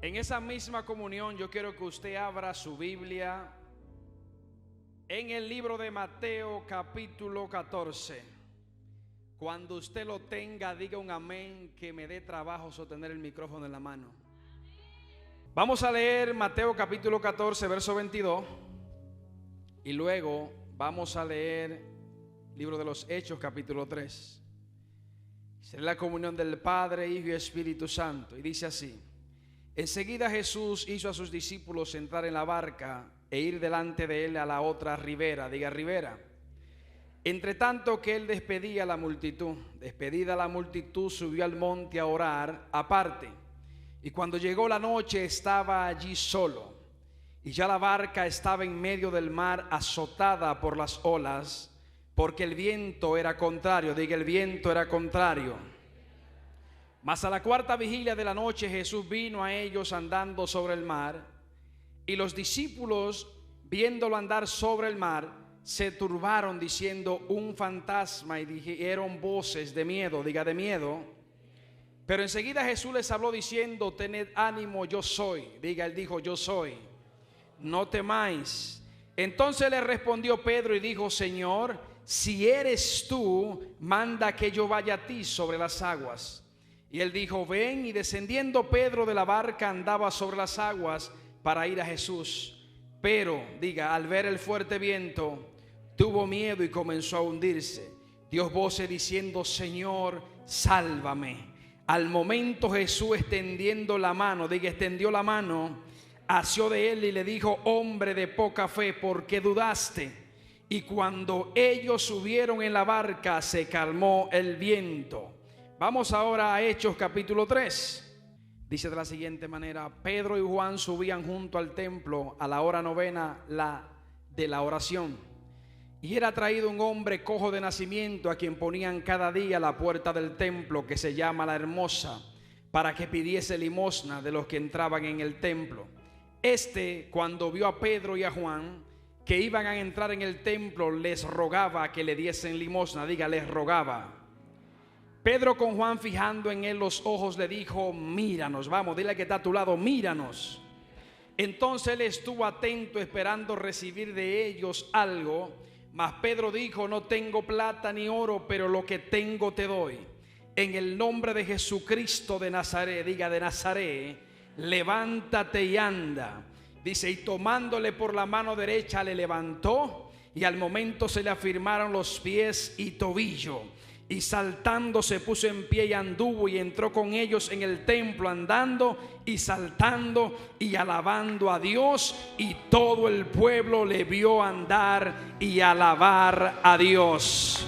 En esa misma comunión yo quiero que usted abra su Biblia en el libro de Mateo capítulo 14. Cuando usted lo tenga, diga un amén, que me dé trabajo sostener el micrófono en la mano. Vamos a leer Mateo capítulo 14 verso 22 y luego vamos a leer libro de los Hechos capítulo 3. Será la comunión del Padre, Hijo y Espíritu Santo, y dice así: enseguida Jesús hizo a sus discípulos entrar en la barca e ir delante de él a la otra ribera, diga ribera. Entre tanto que él despedida la multitud, subió al monte a orar aparte. Y cuando llegó la noche estaba allí solo, y ya la barca estaba en medio del mar, azotada por las olas, porque el viento era contrario, diga el viento era contrario. Mas a la cuarta vigilia de la noche Jesús vino a ellos andando sobre el mar, y los discípulos, viéndolo andar sobre el mar, se turbaron diciendo: un fantasma, y dijeron voces de miedo, diga de miedo. Pero enseguida Jesús les habló diciendo: tened ánimo, yo soy. Diga, él dijo: yo soy, no temáis. Entonces le respondió Pedro y dijo: Señor, si eres tú, manda que yo vaya a ti sobre las aguas. Y él dijo: ven. Y descendiendo Pedro de la barca andaba sobre las aguas para ir a Jesús. Pero, diga, al ver el fuerte viento, tuvo miedo y comenzó a hundirse. Dio voces diciendo: Señor, sálvame. Al momento Jesús, extendiendo la mano, diga, extendió la mano, asió de él y le dijo: hombre de poca fe, ¿por qué dudaste? Y cuando ellos subieron en la barca, se calmó el viento. Vamos ahora a Hechos capítulo 3. Dice de la siguiente manera: Pedro y Juan subían junto al templo a la hora novena, la de la oración. Y era traído un hombre cojo de nacimiento, a quien ponían cada día a la puerta del templo, que se llama La Hermosa, para que pidiese limosna de los que entraban en el templo. Este, cuando vio a Pedro y a Juan que iban a entrar en el templo, les rogaba que le diesen limosna. Diga, les rogaba. Pedro, con Juan fijando en él los ojos, le dijo: míranos. Vamos, dile que está a tu lado: míranos. Entonces él estuvo atento, esperando recibir de ellos algo. Mas Pedro dijo: no tengo plata ni oro, pero lo que tengo te doy. En el nombre de Jesucristo de Nazaret, diga de Nazaret, levántate y anda. Dice: y tomándole por la mano derecha le levantó, y al momento se le afirmaron los pies y tobillo. Y saltando se puso en pie y anduvo, y entró con ellos en el templo, andando y saltando y alabando a Dios. Y todo el pueblo le vio andar y alabar a Dios.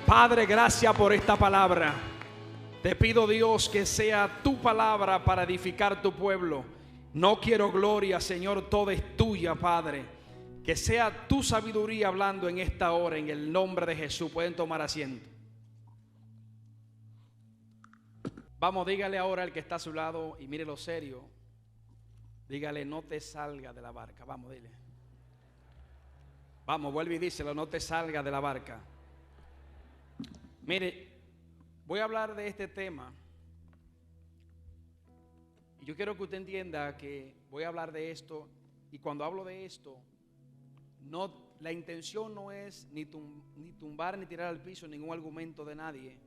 Padre, gracias por esta palabra. Te pido, Dios, que sea tu palabra para edificar tu pueblo. No quiero gloria, Señor, toda es tuya, Padre. Que sea tu sabiduría hablando en esta hora, en el nombre de Jesús. Pueden tomar asiento. Vamos, dígale ahora al que está a su lado, y mire lo serio. Dígale: no te salga de la barca. Vamos, dile. Vamos, vuelve y díselo: no te salga de la barca. Mire, voy a hablar de este tema, y yo quiero que usted entienda que voy a hablar de esto. Y cuando hablo de esto, no, la intención no es ni tumbar ni tirar al piso ningún argumento de nadie,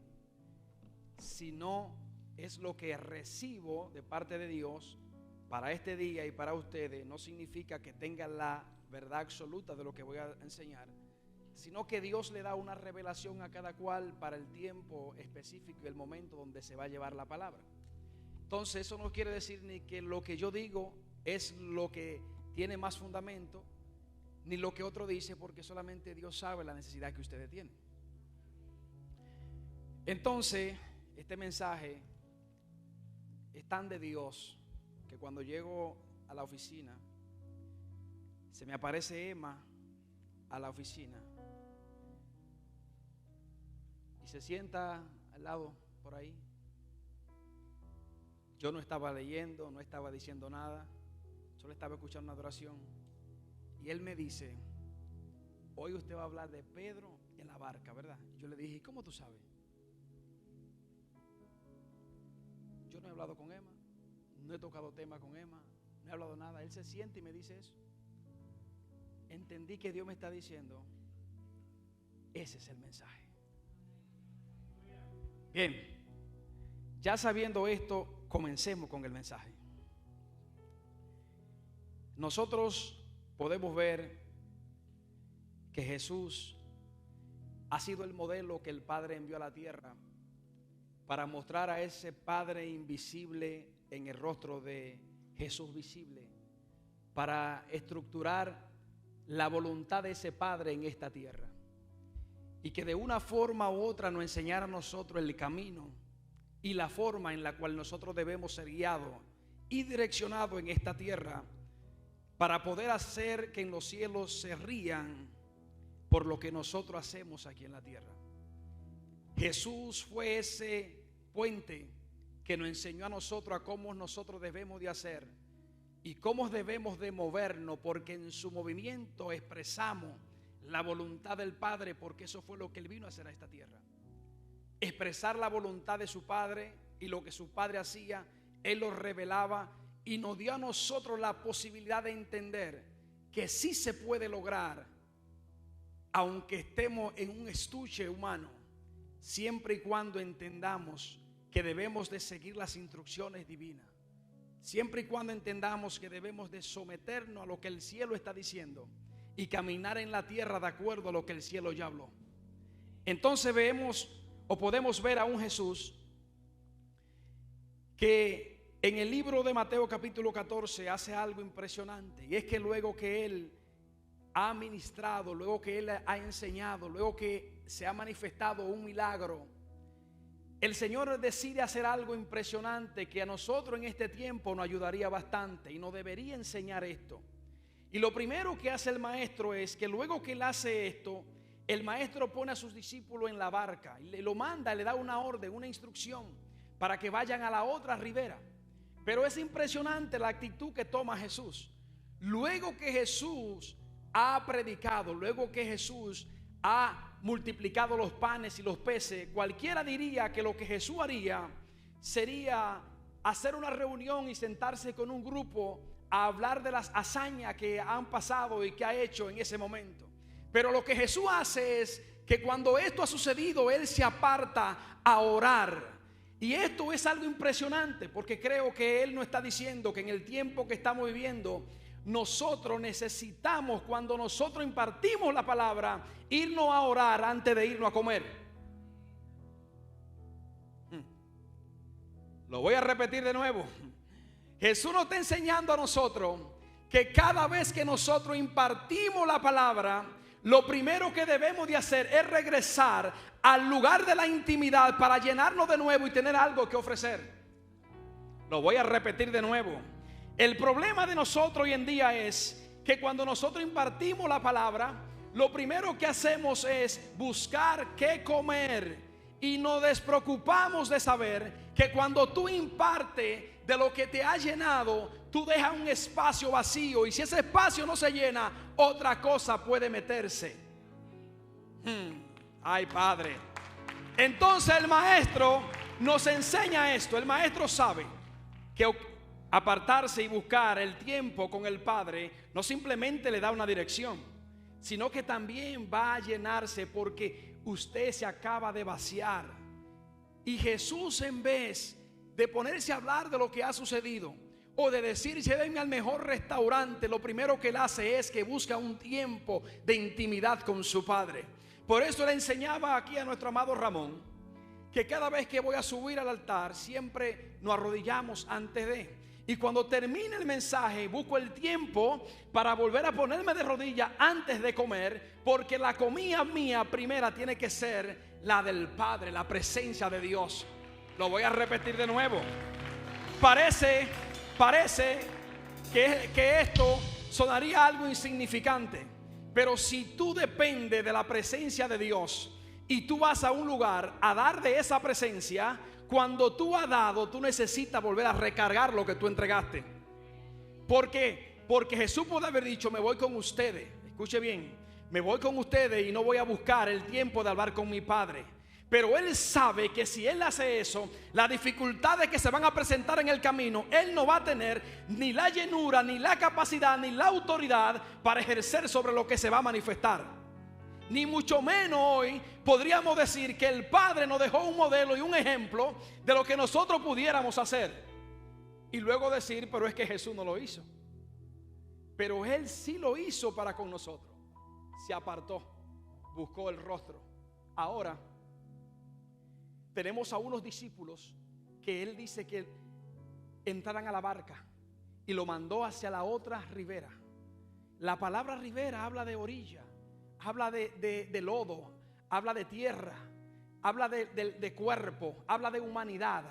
sino es lo que recibo de parte de Dios para este día y para ustedes. No significa que tengan la verdad absoluta de lo que voy a enseñar, sino que Dios le da una revelación a cada cual para el tiempo específico y el momento donde se va a llevar la palabra. Entonces, eso no quiere decir ni que lo que yo digo es lo que tiene más fundamento, ni lo que otro dice, porque solamente Dios sabe la necesidad que ustedes tienen. Entonces, este mensaje es tan de Dios que cuando llego a la oficina, se me aparece Emma a la oficina y se sienta al lado por ahí. Yo no estaba leyendo, no estaba diciendo nada, solo estaba escuchando una adoración. Y él me dice: hoy usted va a hablar de Pedro en la barca, ¿verdad? Yo le dije: ¿y cómo tú sabes? Yo no he hablado con Emma, no he tocado tema con Emma, no he hablado nada. Él se siente y me dice eso. Entendí que Dios me está diciendo, ese es el mensaje. Bien, ya sabiendo esto, comencemos con el mensaje. Nosotros podemos ver que Jesús ha sido el modelo que el Padre envió a la tierra para mostrar a ese Padre invisible en el rostro de Jesús visible, para estructurar la voluntad de ese Padre en esta tierra, y que de una forma u otra nos enseñara a nosotros el camino y la forma en la cual nosotros debemos ser guiados y direccionados en esta tierra, para poder hacer que en los cielos se rían por lo que nosotros hacemos aquí en la tierra. Jesús fue ese puente que nos enseñó a nosotros a cómo nosotros debemos de hacer y cómo debemos de movernos, porque en su movimiento expresamos la voluntad del Padre, porque eso fue lo que Él vino a hacer a esta tierra. Expresar la voluntad de su Padre, y lo que su Padre hacía, Él lo revelaba y nos dio a nosotros la posibilidad de entender que sí se puede lograr, aunque estemos en un estuche humano, siempre y cuando entendamos que debemos de seguir las instrucciones divinas, siempre y cuando entendamos que debemos de someternos a lo que el cielo está diciendo y caminar en la tierra de acuerdo a lo que el cielo ya habló. Entonces vemos o podemos ver a un Jesús que en el libro de Mateo capítulo 14 hace algo impresionante, y es que luego que Él ha ministrado, luego que Él ha enseñado, luego que se ha manifestado un milagro, el Señor decide hacer algo impresionante que a nosotros en este tiempo nos ayudaría bastante y nos debería enseñar esto. Y lo primero que hace el maestro es que luego que Él hace esto, el maestro pone a sus discípulos en la barca y lo manda, le da una orden, una instrucción para que vayan a la otra ribera. Pero es impresionante la actitud que toma Jesús. Luego que Jesús ha predicado, luego que Jesús ha multiplicado los panes y los peces, cualquiera diría que lo que Jesús haría sería hacer una reunión y sentarse con un grupo a hablar de las hazañas que han pasado y que ha hecho en ese momento. Pero lo que Jesús hace es que cuando esto ha sucedido, Él se aparta a orar. Y esto es algo impresionante, porque creo que Él nos está diciendo que en el tiempo que estamos viviendo, nosotros necesitamos, cuando nosotros impartimos la palabra, irnos a orar antes de irnos a comer. Lo voy a repetir de nuevo. Jesús nos está enseñando a nosotros que cada vez que nosotros impartimos la palabra, lo primero que debemos de hacer es regresar al lugar de la intimidad para llenarnos de nuevo y tener algo que ofrecer. Lo voy a repetir de nuevo. El problema de nosotros hoy en día es que cuando nosotros impartimos la palabra, lo primero que hacemos es buscar qué comer y nos despreocupamos de saber que cuando tú impartes de lo que te ha llenado, tú dejas un espacio vacío, y si ese espacio no se llena, otra cosa puede meterse. Ay, Padre. Entonces el maestro nos enseña esto. El maestro sabe que apartarse y buscar el tiempo con el Padre no simplemente le da una dirección, sino que también va a llenarse, porque usted se acaba de vaciar. Y Jesús, en vez de ponerse a hablar de lo que ha sucedido o de decir llévenme al mejor restaurante, lo primero que Él hace es que busca un tiempo de intimidad con su Padre. Por eso le enseñaba aquí a nuestro amado Ramón que cada vez que voy a subir al altar siempre nos arrodillamos antes de, y cuando termine el mensaje busco el tiempo para volver a ponerme de rodillas antes de comer, porque la comida mía primera tiene que ser la del Padre, la presencia de Dios. Lo voy a repetir de nuevo. Parece que esto sonaría algo insignificante, pero si tú dependes de la presencia de Dios y tú vas a un lugar a dar de esa presencia, cuando tú has dado, tú necesitas volver a recargar lo que tú entregaste. ¿Por qué? Porque Jesús puede haber dicho: me voy con ustedes. Escuche bien, me voy con ustedes y no voy a buscar el tiempo de hablar con mi Padre. Pero él sabe que si él hace eso, las dificultades que se van a presentar en el camino, él no va a tener ni la llenura, ni la capacidad, ni la autoridad para ejercer sobre lo que se va a manifestar. Ni mucho menos hoy podríamos decir que el Padre nos dejó un modelo y un ejemplo de lo que nosotros pudiéramos hacer. Y luego decir, pero es que Jesús no lo hizo. Pero Él sí lo hizo para con nosotros. Se apartó, buscó el rostro. Ahora tenemos a unos discípulos que Él dice que entraran a la barca y lo mandó hacia la otra ribera. La palabra ribera habla de orilla, habla de lodo, habla de tierra, habla de cuerpo, habla de humanidad.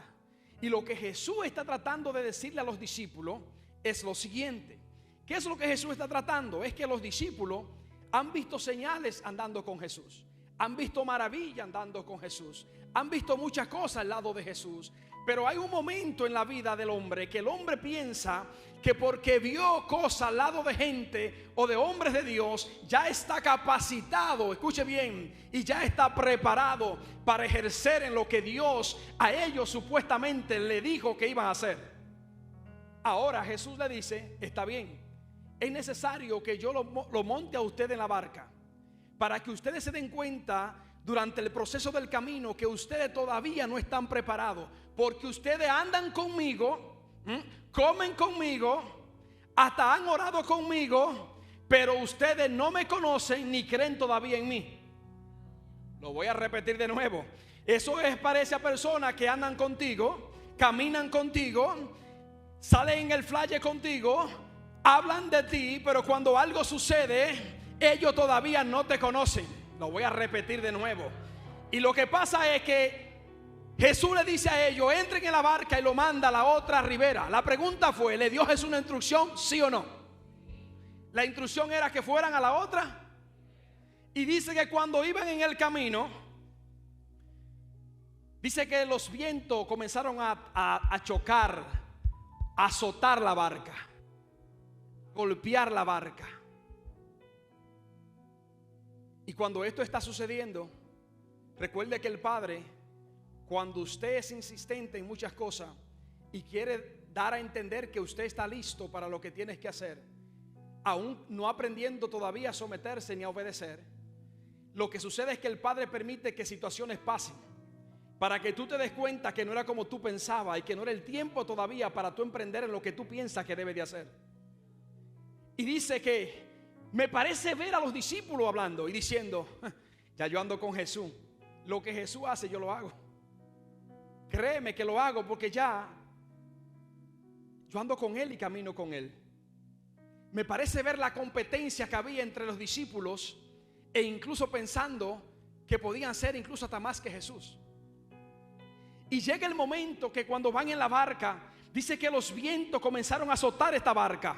Y lo que Jesús está tratando de decirle a los discípulos es lo siguiente. ¿Qué es lo que Jesús está tratando? Es que los discípulos han visto señales andando con Jesús, han visto maravillas andando con Jesús, han visto muchas cosas al lado de Jesús. Pero hay un momento en la vida del hombre que el hombre piensa que porque vio cosas al lado de gente o de hombres de Dios, ya está capacitado, escuche bien, y ya está preparado para ejercer en lo que Dios a ellos supuestamente le dijo que iban a hacer. Ahora Jesús le dice, está bien, es necesario que yo lo monte a usted en la barca, para que ustedes se den cuenta durante el proceso del camino que ustedes todavía no están preparados, porque ustedes andan conmigo, comen conmigo, hasta han orado conmigo, pero ustedes no me conocen ni creen todavía en mí. Lo voy a repetir de nuevo. Eso es para esa persona que andan contigo, caminan contigo, salen en el flyer contigo, hablan de ti, pero cuando algo sucede, ellos todavía no te conocen. Lo voy a repetir de nuevo. Y lo que pasa es que Jesús le dice a ellos, entren en la barca y lo manda a la otra ribera. La pregunta fue, ¿le dio Jesús una instrucción? ¿Sí o no? La instrucción era que fueran a la otra. Y dice que cuando iban en el camino, dice que los vientos comenzaron a chocar, a azotar la barca, golpear la barca. Y cuando esto está sucediendo, recuerde que el Padre, cuando usted es insistente en muchas cosas y quiere dar a entender que usted está listo para lo que tienes que hacer, aún no aprendiendo todavía a someterse ni a obedecer, lo que sucede es que el Padre permite que situaciones pasen para que tú te des cuenta que no era como tú pensabas y que no era el tiempo todavía para tú emprender en lo que tú piensas que debes de hacer. Y dice que me parece ver a los discípulos hablando y diciendo, ya yo ando con Jesús, lo que Jesús hace yo lo hago. Créeme que lo hago porque ya yo ando con Él y camino con Él. Me parece ver la competencia que había entre los discípulos e incluso pensando que podían ser incluso hasta más que Jesús. Y llega el momento que cuando van en la barca, dice que los vientos comenzaron a azotar esta barca.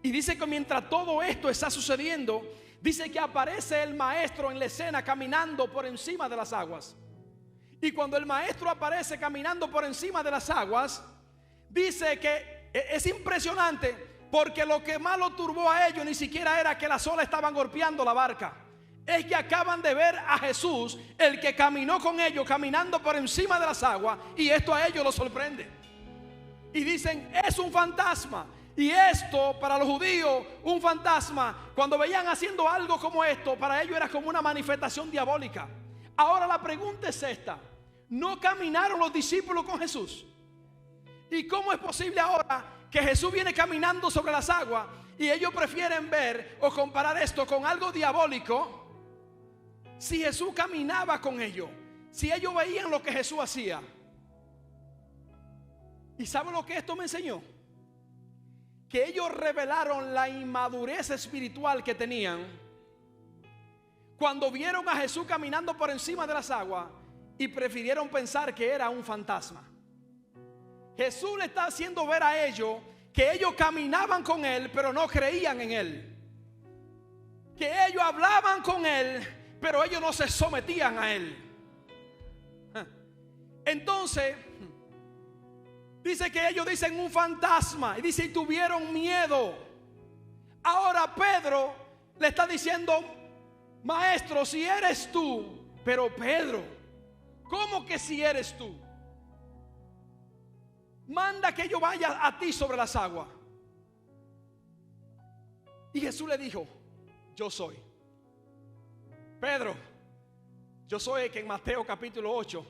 Y dice que mientras todo esto está sucediendo, dice que aparece el maestro en la escena caminando por encima de las aguas. Y cuando el maestro aparece caminando por encima de las aguas, dice que es impresionante, porque lo que más lo turbó a ellos ni siquiera era que las olas estaban golpeando la barca. Es que acaban de ver a Jesús, el que caminó con ellos, caminando por encima de las aguas, y esto a ellos los sorprende. Y dicen, es un fantasma. Y esto para los judíos, un fantasma, cuando veían haciendo algo como esto, para ellos era como una manifestación diabólica. Ahora la pregunta es esta: ¿no caminaron los discípulos con Jesús? ¿Y cómo es posible ahora que Jesús viene caminando sobre las aguas y ellos prefieren ver o comparar esto con algo diabólico? Si Jesús caminaba con ellos, si ellos veían lo que Jesús hacía. ¿Y saben lo que esto me enseñó? Que ellos revelaron la inmadurez espiritual que tenían cuando vieron a Jesús caminando por encima de las aguas y prefirieron pensar que era un fantasma. Jesús le está haciendo ver a ellos que ellos caminaban con Él, pero no creían en Él. Que ellos hablaban con Él, pero ellos no se sometían a Él. Entonces dice que ellos dicen un fantasma. Y dice, y tuvieron miedo. Ahora Pedro le está diciendo, maestro, si eres tú. Pero Pedro, ¿Cómo que si eres tú? Manda que yo vaya a ti sobre las aguas. Y Jesús le dijo: yo soy. Pedro, yo soy el que en Mateo capítulo 8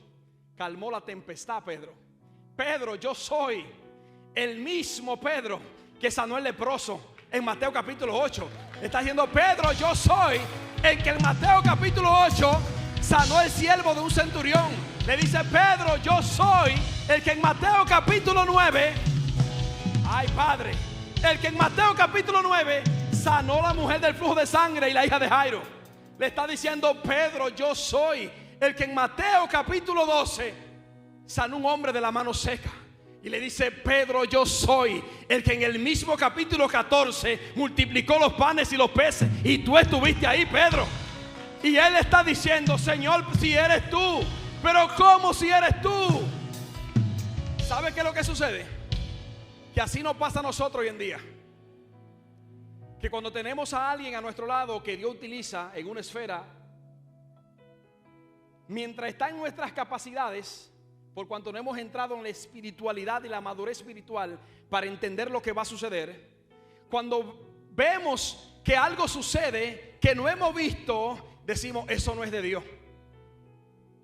calmó la tempestad. Pedro, yo soy el mismo Pedro que sanó el leproso en Mateo capítulo 8. Está diciendo: Pedro, yo soy el que en Mateo capítulo 8 sanó el siervo de un centurión. Le dice: Pedro, yo soy el que en Mateo capítulo 9, ay Padre, el que en Mateo capítulo 9 sanó la mujer del flujo de sangre y la hija de Jairo. Le está diciendo: Pedro, yo soy el que en Mateo capítulo 12 sanó un hombre de la mano seca. Y le dice: Pedro, yo soy el que en el mismo capítulo 14 multiplicó los panes y los peces. Y tú estuviste ahí, Pedro. Y él está diciendo: Señor, si eres tú. Pero ¿cómo si eres tú? ¿Sabe qué es lo que sucede? Que así nos pasa a nosotros hoy en día. Que cuando tenemos a alguien a nuestro lado que Dios utiliza en una esfera, mientras está en nuestras capacidades, por cuanto no hemos entrado en la espiritualidad y la madurez espiritual para entender lo que va a suceder, cuando vemos que algo sucede que no hemos visto, decimos: eso no es de Dios.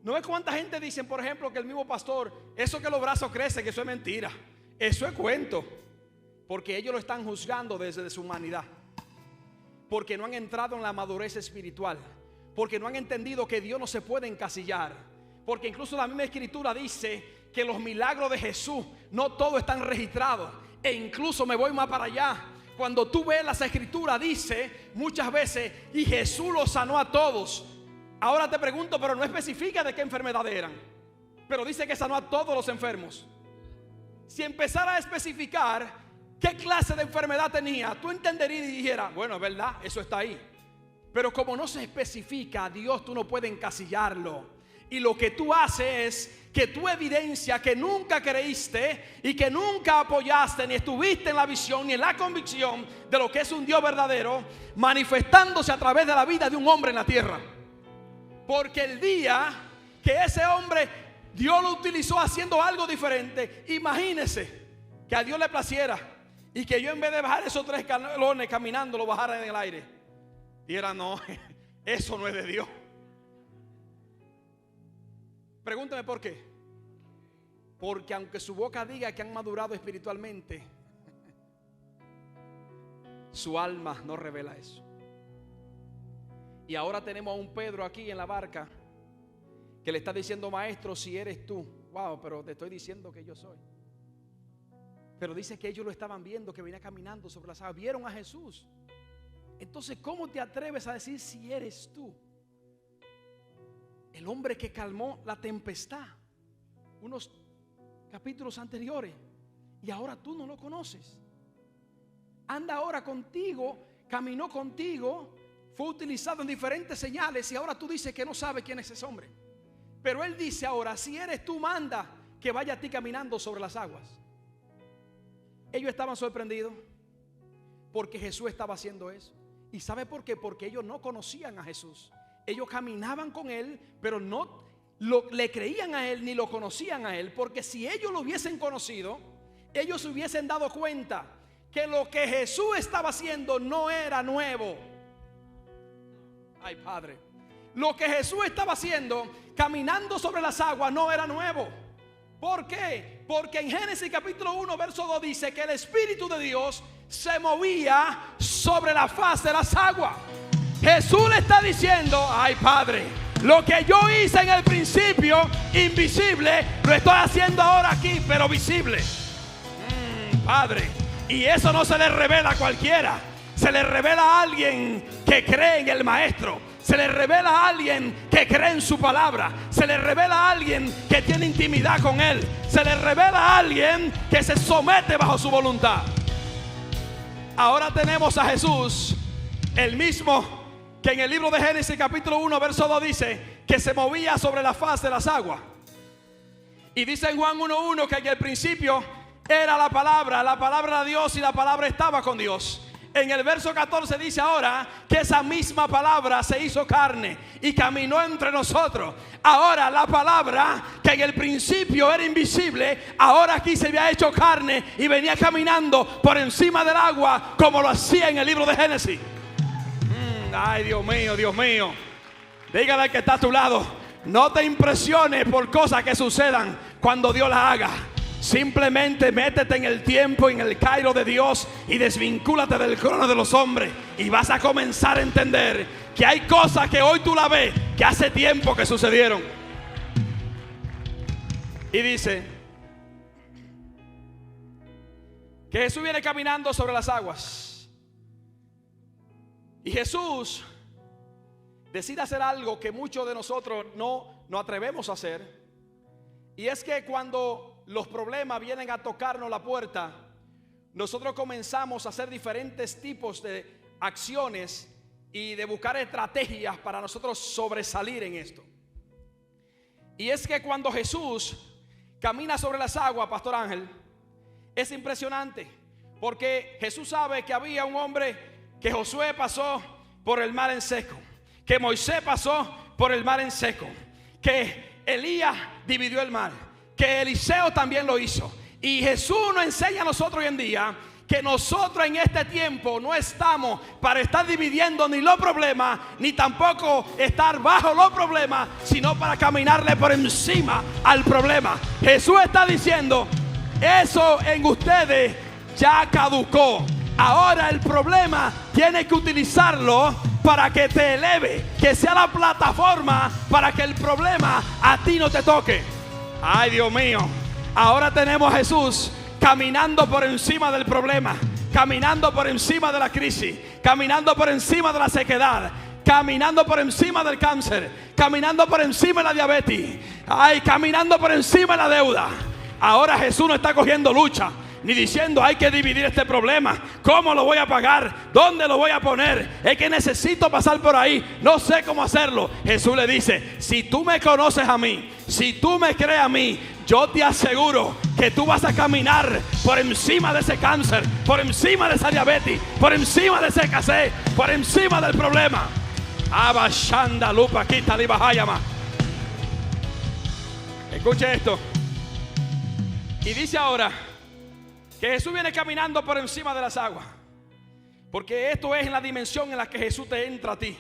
¿No es cuánta gente dicen, por ejemplo, que el mismo pastor, eso que los brazos crecen, que eso es mentira, eso es cuento? Porque ellos lo están juzgando desde su humanidad, porque no han entrado en la madurez espiritual, porque no han entendido que Dios no se puede encasillar, porque incluso la misma escritura dice que los milagros de Jesús no todos están registrados. E incluso me voy más para allá, cuando tú ves las escrituras dice muchas veces: y Jesús los sanó a todos. Ahora te pregunto, pero no especifica de qué enfermedades eran, pero dice que sanó a todos los enfermos. Si empezara a especificar qué clase de enfermedad tenía, tú entenderías y dijeras: bueno, es verdad, eso está ahí. Pero como no se especifica, Dios tú no puedes encasillarlo. Y lo que tú haces es que tú evidencias que nunca creíste y que nunca apoyaste, ni estuviste en la visión ni en la convicción de lo que es un Dios verdadero, manifestándose a través de la vida de un hombre en la tierra. Porque el día que ese hombre Dios lo utilizó haciendo algo diferente, imagínese que a Dios le placiera y que yo, en vez de bajar esos 3 escalones caminando, lo bajara en el aire. Y era: no, eso no es de Dios. Pregúntame por qué. Porque aunque su boca diga que han madurado espiritualmente, su alma no revela eso. Y ahora tenemos a un Pedro aquí en la barca que le está diciendo: maestro, si eres tú. Wow, pero te estoy diciendo que yo soy. Pero dice que ellos lo estaban viendo, que venía caminando sobre las aguas. Vieron a Jesús. Entonces, ¿cómo te atreves a decir si eres tú? El hombre que calmó la tempestad unos capítulos anteriores, y ahora tú no lo conoces. Anda ahora contigo, caminó contigo, fue utilizado en diferentes señales, y ahora tú dices que no sabes quién es ese hombre. Pero él dice ahora: si eres tú, manda que vaya a ti caminando sobre las aguas. Ellos estaban sorprendidos porque Jesús estaba haciendo eso. ¿Y sabe por qué? Porque ellos no conocían a Jesús. Ellos caminaban con él, pero no le creían a él ni lo conocían a él. Porque si ellos lo hubiesen conocido, ellos se hubiesen dado cuenta que lo que Jesús estaba haciendo no era nuevo. Ay, Padre, lo que Jesús estaba haciendo, caminando sobre las aguas, no era nuevo. ¿Por qué? Porque en Génesis capítulo 1 verso 2 dice que el Espíritu de Dios se movía sobre la faz de las aguas. Jesús le está diciendo: ay, Padre, lo que yo hice en el principio invisible, lo estoy haciendo ahora aquí, pero visible. Padre, y eso no se le revela a cualquiera. Se le revela a alguien que cree en el Maestro. Se le revela a alguien que cree en su palabra. Se le revela a alguien que tiene intimidad con él. Se le revela a alguien que se somete bajo su voluntad. Ahora tenemos a Jesús, el mismo que en el libro de Génesis capítulo 1 verso 2 dice que se movía sobre la faz de las aguas. Y dice en Juan 1:1 que en el principio era la palabra era Dios y la palabra estaba con Dios. en el verso 14 dice ahora que esa misma palabra se hizo carne y caminó entre nosotros. Ahora la palabra que en el principio era invisible, ahora aquí se había hecho carne y venía caminando por encima del agua, como lo hacía en el libro de Génesis. Ay, Dios mío, Dios mío. Dígale al que está a tu lado: no te impresiones por cosas que sucedan cuando Dios las haga. Simplemente métete en el tiempo, en el Cairo de Dios, y desvincúlate del crono de los hombres, y vas a comenzar a entender que hay cosas que hoy tú la ves que hace tiempo que sucedieron. Y dice que Jesús viene caminando sobre las aguas, y Jesús decide hacer algo que muchos de nosotros no atrevemos a hacer. Y es que cuando los problemas vienen a tocarnos la puerta, nosotros comenzamos a hacer diferentes tipos de acciones y de buscar estrategias para nosotros sobresalir en esto. Y es que cuando Jesús camina sobre las aguas, Pastor Ángel, es impresionante, porque Jesús sabe que había un hombre, que Josué pasó por el mar en seco, que Moisés pasó por el mar en seco, que Elías dividió el mar, que Eliseo también lo hizo. Y Jesús nos enseña a nosotros hoy en día que nosotros en este tiempo no estamos para estar dividiendo ni los problemas, ni tampoco estar bajo los problemas, sino para caminarle por encima al problema. Jesús está diciendo: eso en ustedes ya caducó. Ahora el problema tiene que utilizarlo para que te eleve, que sea la plataforma para que el problema a ti no te toque. Ay, Dios mío. Ahora tenemos a Jesús caminando por encima del problema, caminando por encima de la crisis, caminando por encima de la sequedad, caminando por encima del cáncer, caminando por encima de la diabetes, ay, caminando por encima de la deuda. Ahora Jesús no está cogiendo lucha, ni diciendo: hay que dividir este problema, ¿cómo lo voy a pagar? ¿Dónde lo voy a poner? Es que necesito pasar por ahí, no sé cómo hacerlo. Jesús le dice: si tú me conoces a mí, si tú me crees a mí, yo te aseguro que tú vas a caminar por encima de ese cáncer, por encima de esa diabetes, por encima de ese escasez, por encima del problema. Abashanda lupa quita libahayama. Escuche esto. Y dice ahora que Jesús viene caminando por encima de las aguas, porque esto es en la dimensión en la que Jesús te entra a ti.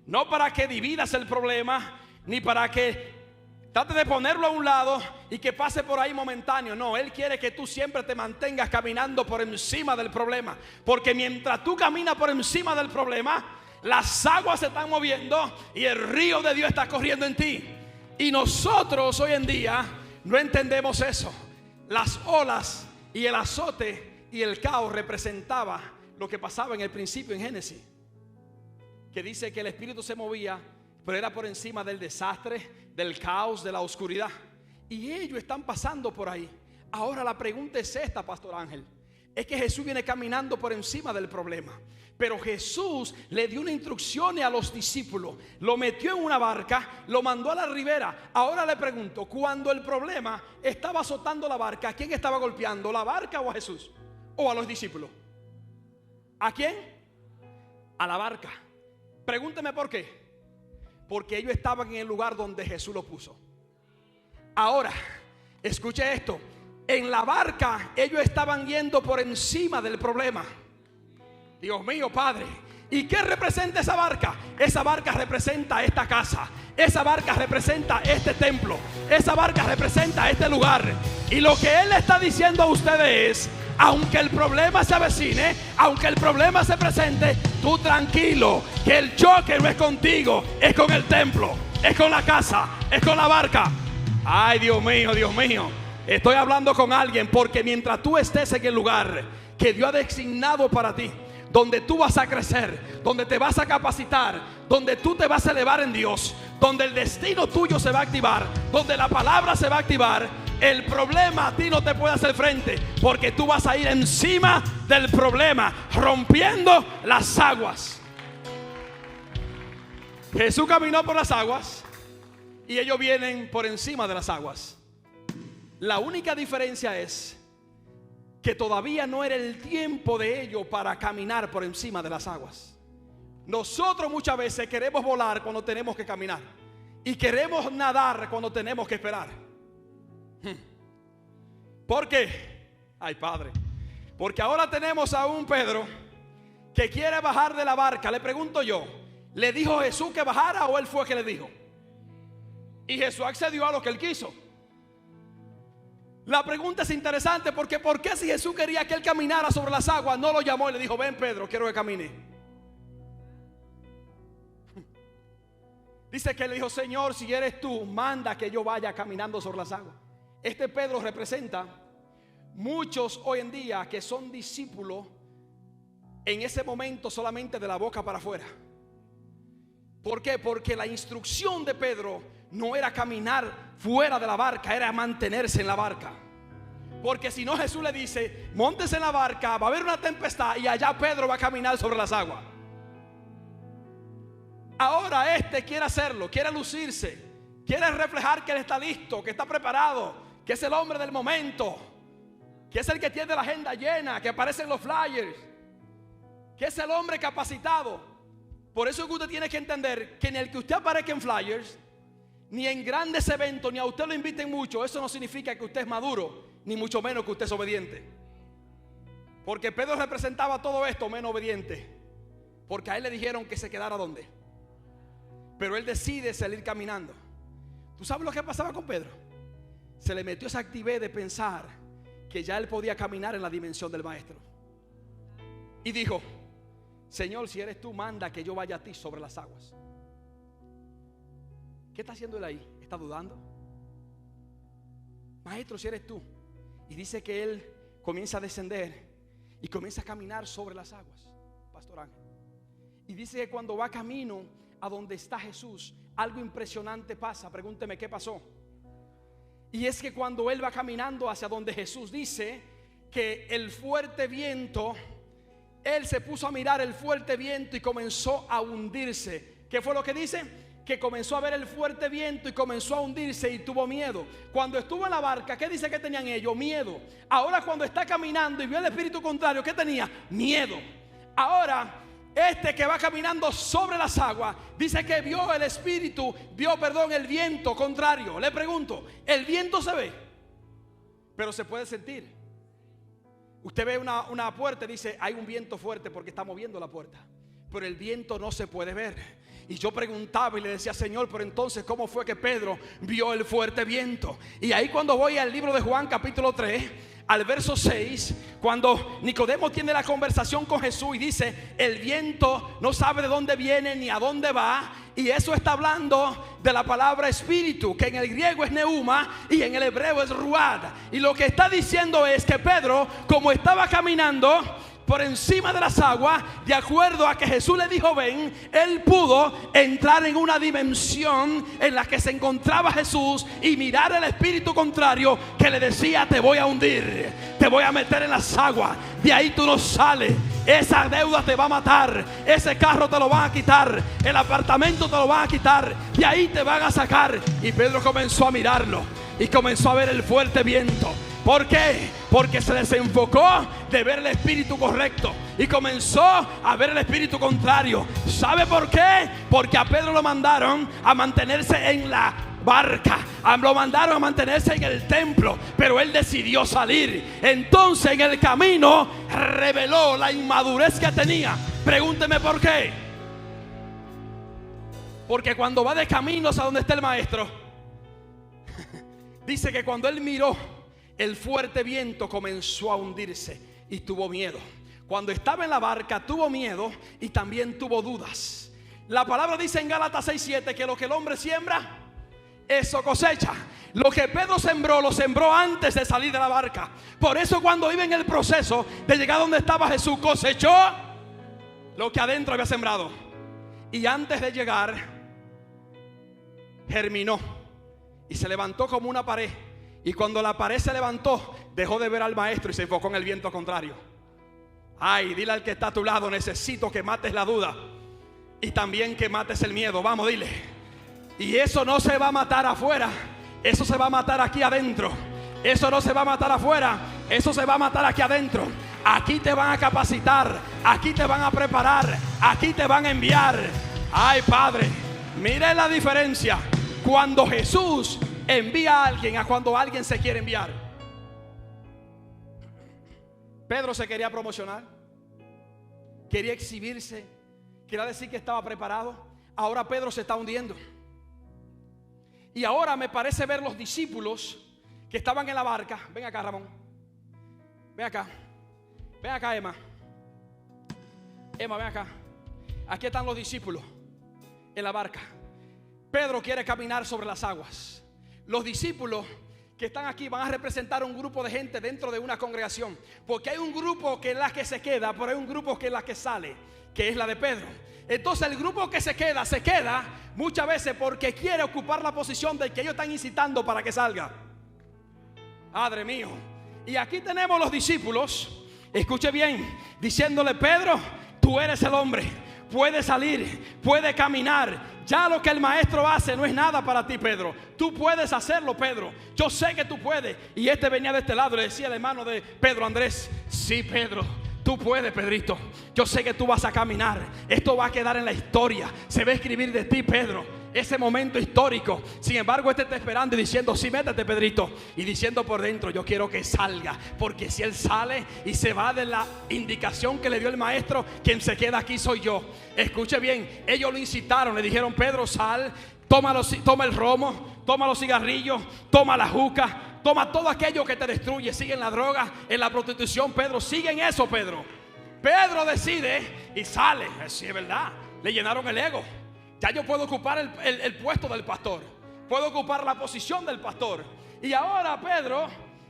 No para que dividas el problema, ni para que trate de ponerlo a un lado y que pase por ahí momentáneo. No, Él quiere que tú siempre te mantengas caminando por encima del problema, porque mientras tú caminas por encima del problema, las aguas se están moviendo y el río de Dios está corriendo en ti. Y nosotros hoy en día no entendemos eso. Las olas y el azote y el caos representaba lo que pasaba en el principio en Génesis, que dice que el espíritu se movía, pero era por encima del desastre, del caos, de la oscuridad. Y ellos están pasando por ahí. Ahora la pregunta es esta, Pastor Ángel. Es que Jesús viene caminando por encima del problema, pero Jesús le dio una instrucción a los discípulos, lo metió en una barca, lo mandó a la ribera. Ahora le pregunto, cuando el problema estaba azotando la barca, ¿a quién estaba golpeando? ¿La barca o a Jesús? ¿O a los discípulos? ¿A quién? A la barca. Pregúnteme por qué. Porque ellos estaban en el lugar donde Jesús lo puso. Ahora, escuche esto. En la barca ellos estaban yendo por encima del problema. Dios mío, Padre. ¿Y qué representa esa barca? Esa barca representa esta casa. Esa barca representa este templo. Esa barca representa este lugar. Y lo que Él le está diciendo a ustedes es: aunque el problema se avecine, aunque el problema se presente, tú tranquilo, que el choque no es contigo, es con el templo, es con la casa, es con la barca. Ay, Dios mío, Dios mío. Estoy hablando con alguien, porque mientras tú estés en el lugar que Dios ha designado para ti, donde tú vas a crecer, donde te vas a capacitar, donde tú te vas a elevar en Dios, donde el destino tuyo se va a activar, donde la palabra se va a activar, el problema a ti no te puede hacer frente, porque tú vas a ir encima del problema, rompiendo las aguas. Jesús caminó por las aguas y ellos vienen por encima de las aguas. La única diferencia es que todavía no era el tiempo de ellos para caminar por encima de las aguas. Nosotros muchas veces queremos volar cuando tenemos que caminar, y queremos nadar cuando tenemos que esperar. ¿Por qué? Ay, Padre. Porque ahora tenemos a un Pedro que quiere bajar de la barca. Le pregunto yo, ¿le dijo Jesús que bajara o él fue que le dijo? Y Jesús accedió a lo que él quiso. La pregunta es interesante porque ¿por qué si Jesús quería que él caminara sobre las aguas no lo llamó y le dijo: ven Pedro, quiero que camine? Dice que le dijo: Señor, si eres tú, manda que yo vaya caminando sobre las aguas. Este Pedro representa muchos hoy en día que son discípulos en ese momento solamente de la boca para afuera. ¿Por qué? Porque la instrucción de Pedro no era caminar fuera de la barca, era mantenerse en la barca. Porque si no, Jesús le dice: móntese en la barca, va a haber una tempestad y allá Pedro va a caminar sobre las aguas. Ahora este quiere hacerlo, quiere lucirse, quiere reflejar que él está listo, que está preparado, que es el hombre del momento, que es el que tiene la agenda llena, que aparece en los flyers, que es el hombre capacitado. Por eso que usted tiene que entender que en el que usted aparezca en flyers, ni en grandes eventos, ni a usted lo inviten mucho, eso no significa que usted es maduro, ni mucho menos que usted es obediente. Porque Pedro representaba todo esto menos obediente, porque a él le dijeron que se quedara donde. Pero él decide salir caminando. ¿Tú sabes lo que pasaba con Pedro? Se le metió esa actividad de pensar que ya él podía caminar en la dimensión del maestro. Y dijo: Señor, si eres tú, manda que yo vaya a ti sobre las aguas. ¿Qué está haciendo él ahí? ¿Está dudando? Maestro, si eres tú. Y dice que él comienza a descender y comienza a caminar sobre las aguas, Pastor Ángel. Y dice que cuando va camino a donde está Jesús, algo impresionante pasa. Pregúnteme qué pasó. Y es que cuando él va caminando hacia donde Jesús, dice que el fuerte viento, él se puso a mirar el fuerte viento y comenzó a hundirse. ¿Qué fue lo que dice? Que comenzó a ver el fuerte viento y comenzó a hundirse y tuvo miedo. Cuando estuvo en la barca, ¿qué dice que tenían ellos? Miedo. Ahora cuando está caminando y vio el espíritu contrario, ¿qué tenía? Miedo. Ahora este que va caminando sobre las aguas, dice que vio el espíritu, el viento contrario. Le pregunto, ¿el viento se ve? Pero se puede sentir. Usted ve una puerta y dice: hay un viento fuerte porque está moviendo la puerta. Pero el viento no se puede ver. Y yo preguntaba y le decía: Señor, pero entonces ¿cómo fue que Pedro vio el fuerte viento? Y ahí cuando voy al libro de Juan capítulo 3, al verso 6, cuando Nicodemo tiene la conversación con Jesús y dice: el viento no sabe de dónde viene ni a dónde va. Y eso está hablando de la palabra espíritu, que en el griego es neuma y en el hebreo es ruad. Y lo que está diciendo es que Pedro, como estaba caminando por encima de las aguas, de acuerdo a que Jesús le dijo ven, él pudo entrar en una dimensión en la que se encontraba Jesús y mirar el espíritu contrario que le decía: te voy a hundir, te voy a meter en las aguas, de ahí tú no sales, esa deuda te va a matar, ese carro te lo van a quitar, el apartamento te lo van a quitar, de ahí te van a sacar. Y Pedro comenzó a mirarlo y comenzó a ver el fuerte viento. ¿Por qué? Porque se desenfocó de ver el espíritu correcto y comenzó a ver el espíritu contrario. ¿Sabe por qué? Porque a Pedro lo mandaron a mantenerse en la barca, lo mandaron a mantenerse en el templo, pero él decidió salir. Entonces en el camino reveló la inmadurez que tenía. Pregúnteme por qué. Porque cuando va de camino hacia donde está el maestro, dice que cuando él miró el fuerte viento, comenzó a hundirse y tuvo miedo. Cuando estaba en la barca tuvo miedo y también tuvo dudas. La palabra dice en Gálatas 6:7 que lo que el hombre siembra, eso cosecha. Lo que Pedro sembró, lo sembró antes de salir de la barca. Por eso cuando iba en el proceso de llegar donde estaba Jesús, cosechó lo que adentro había sembrado. Y antes de llegar, germinó y se levantó como una pared. Y cuando la pared se levantó, dejó de ver al maestro y se enfocó en el viento contrario. Ay, dile al que está a tu lado: necesito que mates la duda y también que mates el miedo. Vamos, dile. Y eso no se va a matar afuera, eso se va a matar aquí adentro. Eso no se va a matar afuera, Eso se va a matar aquí adentro. Aquí te van a capacitar, aquí te van a preparar, aquí te van a enviar. Ay, Padre, mire la diferencia cuando Jesús envía a alguien a cuando alguien se quiere enviar. Pedro se quería promocionar, quería exhibirse, quería decir que estaba preparado. Ahora Pedro se está hundiendo. Y ahora me parece ver los discípulos que estaban en la barca. Ven acá, Ramón. Ven acá. Ven acá, Emma. Emma, ven acá. Aquí están los discípulos en la barca. Pedro quiere caminar sobre las aguas. Los discípulos que están aquí van a representar un grupo de gente dentro de una congregación, porque hay un grupo que es la que se queda, pero hay un grupo que es la que sale, que es la de Pedro. Entonces el grupo que se queda muchas veces porque quiere ocupar la posición del que ellos están incitando para que salga. Padre mío. Y aquí tenemos los discípulos, escuche bien, diciéndole: Pedro, tú eres el hombre, puedes salir, puedes caminar. Ya lo que el maestro hace no es nada para ti, Pedro. Tú puedes hacerlo, Pedro. Yo sé que tú puedes. Y este venía de este lado, le decía al hermano de Pedro, Andrés: sí, Pedro, tú puedes, Pedrito. Yo sé que tú vas a caminar. Esto va a quedar en la historia. Se va a escribir de ti, Pedro, ese momento histórico. Sin embargo, este está esperando y diciendo: sí, métete, Pedrito. Y diciendo por dentro: yo quiero que salga, porque si él sale y se va de la indicación que le dio el maestro, quien se queda aquí soy yo. Escuche bien, ellos lo incitaron, le dijeron: Pedro, sal, toma el romo, toma los cigarrillos, toma la juca, toma todo aquello que te destruye. Sigue en la droga, en la prostitución, Pedro, sigue en eso, Pedro. Pedro decide y sale. Sí, es verdad, le llenaron el ego. Ya yo puedo ocupar el puesto del pastor, puedo ocupar la posición del pastor. Y ahora Pedro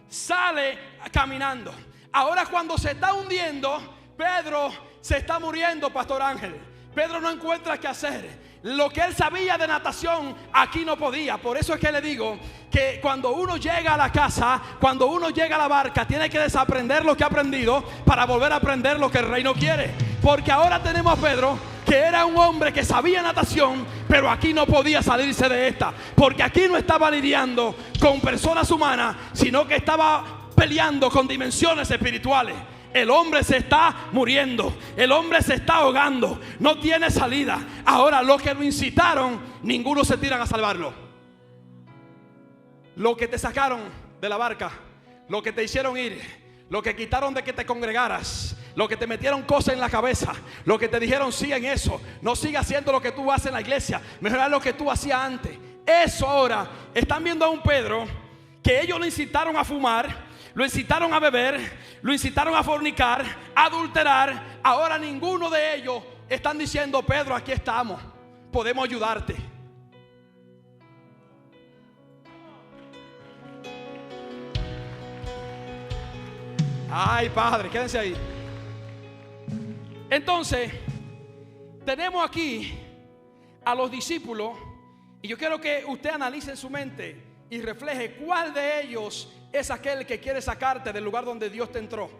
sale caminando. Ahora cuando se está hundiendo, Pedro se está muriendo, Pastor Ángel. Pedro no encuentra qué hacer. Lo que él sabía de natación aquí no podía. Por eso es que le digo que cuando uno llega a la casa, cuando uno llega a la barca, tiene que desaprender lo que ha aprendido para volver a aprender lo que el reino quiere. Porque ahora tenemos a Pedro, que era un hombre que sabía natación, pero aquí no podía salirse de esta, porque aquí no estaba lidiando con personas humanas, sino que estaba peleando con dimensiones espirituales. El hombre se está muriendo, el hombre se está ahogando, no tiene salida. Ahora los que lo incitaron, ninguno se tiran a salvarlo. Lo que te sacaron de la barca, lo que te hicieron ir, lo que quitaron de que te congregaras, lo que te metieron cosas en la cabeza, lo que te dijeron: siga en eso, no siga haciendo lo que tú haces en la iglesia, mejorar lo que tú hacías antes. Eso ahora, están viendo a un Pedro que ellos lo incitaron a fumar, lo incitaron a beber, lo incitaron a fornicar, a adulterar. Ahora ninguno de ellos están diciendo: Pedro, aquí estamos, podemos ayudarte. Ay, Padre, quédense ahí. Entonces, tenemos aquí a los discípulos, y yo quiero que usted analice en su mente y refleje cuál de ellos es aquel que quiere sacarte del lugar donde Dios te entró,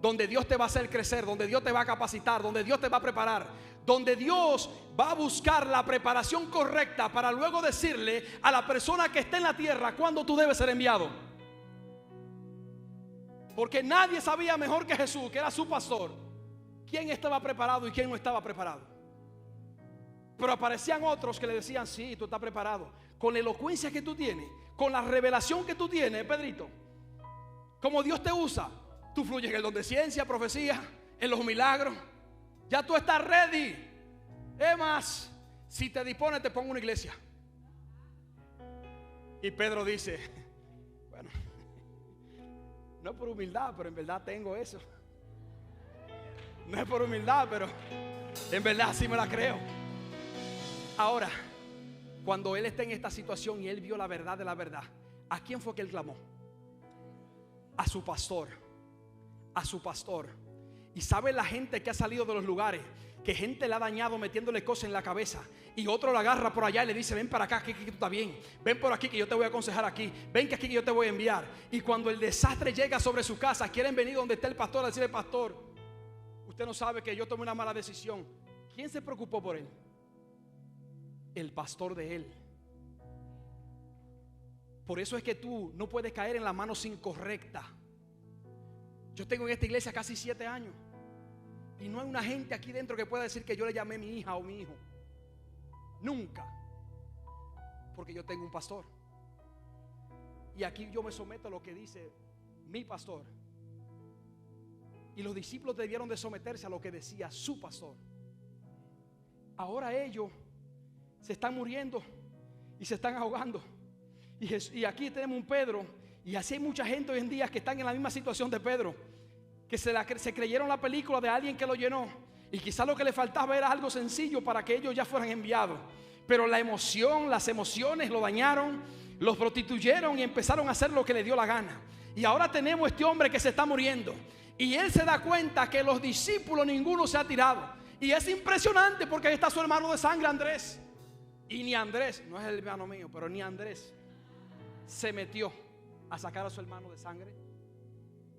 donde Dios te va a hacer crecer, donde Dios te va a capacitar, donde Dios te va a preparar, donde Dios va a buscar la preparación correcta para luego decirle a la persona que está en la tierra cuándo tú debes ser enviado. Porque nadie sabía mejor que Jesús, que era su pastor, quién estaba preparado y quién no estaba preparado. Pero aparecían otros que le decían: sí, tú estás preparado. Con la elocuencia que tú tienes, con la revelación que tú tienes, Pedrito, como Dios te usa, tú fluyes en el don de ciencia, profecía, en los milagros. Ya tú estás ready. Es más, si te dispones, te pongo una iglesia. Y Pedro dice: bueno, no es por humildad, pero en verdad tengo eso. No es por humildad, pero en verdad sí me la creo. Ahora, cuando él está en esta situación y él vio la verdad de la verdad, ¿a quién fue que él clamó? A su pastor. A su pastor. Y sabe la gente que ha salido de los lugares, que gente le ha dañado metiéndole cosas en la cabeza, y otro la agarra por allá y le dice: ven para acá, que tú estás bien, ven por aquí que yo te voy a aconsejar aquí, ven que aquí que yo te voy a enviar. Y cuando el desastre llega sobre su casa, quieren venir donde está el pastor a decirle: pastor, usted no sabe que yo tomé una mala decisión. ¿Quién se preocupó por él? El pastor de él. Por eso es que tú no puedes caer en las manos incorrectas. Yo tengo en esta iglesia casi 7 años y no hay una gente aquí dentro que pueda decir que yo le llamé mi hija o mi hijo. Nunca. Porque yo tengo un pastor. Y aquí yo me someto a lo que dice mi pastor. Y los discípulos debieron de someterse a lo que decía su pastor. Ahora ellos se están muriendo y se están ahogando. Y aquí tenemos un Pedro. Y así hay mucha gente hoy en día que están en la misma situación de Pedro, que se creyeron la película de alguien que lo llenó. Y quizás lo que le faltaba era algo sencillo para que ellos ya fueran enviados. Pero la emoción, las emociones lo dañaron, los prostituyeron y empezaron a hacer lo que le dio la gana. Y ahora tenemos este hombre que se está muriendo. Y él se da cuenta que los discípulos ninguno se ha tirado. Y es impresionante porque ahí está su hermano de sangre, Andrés. Y ni Andrés, no es el hermano mío, pero ni Andrés se metió a sacar a su hermano de sangre.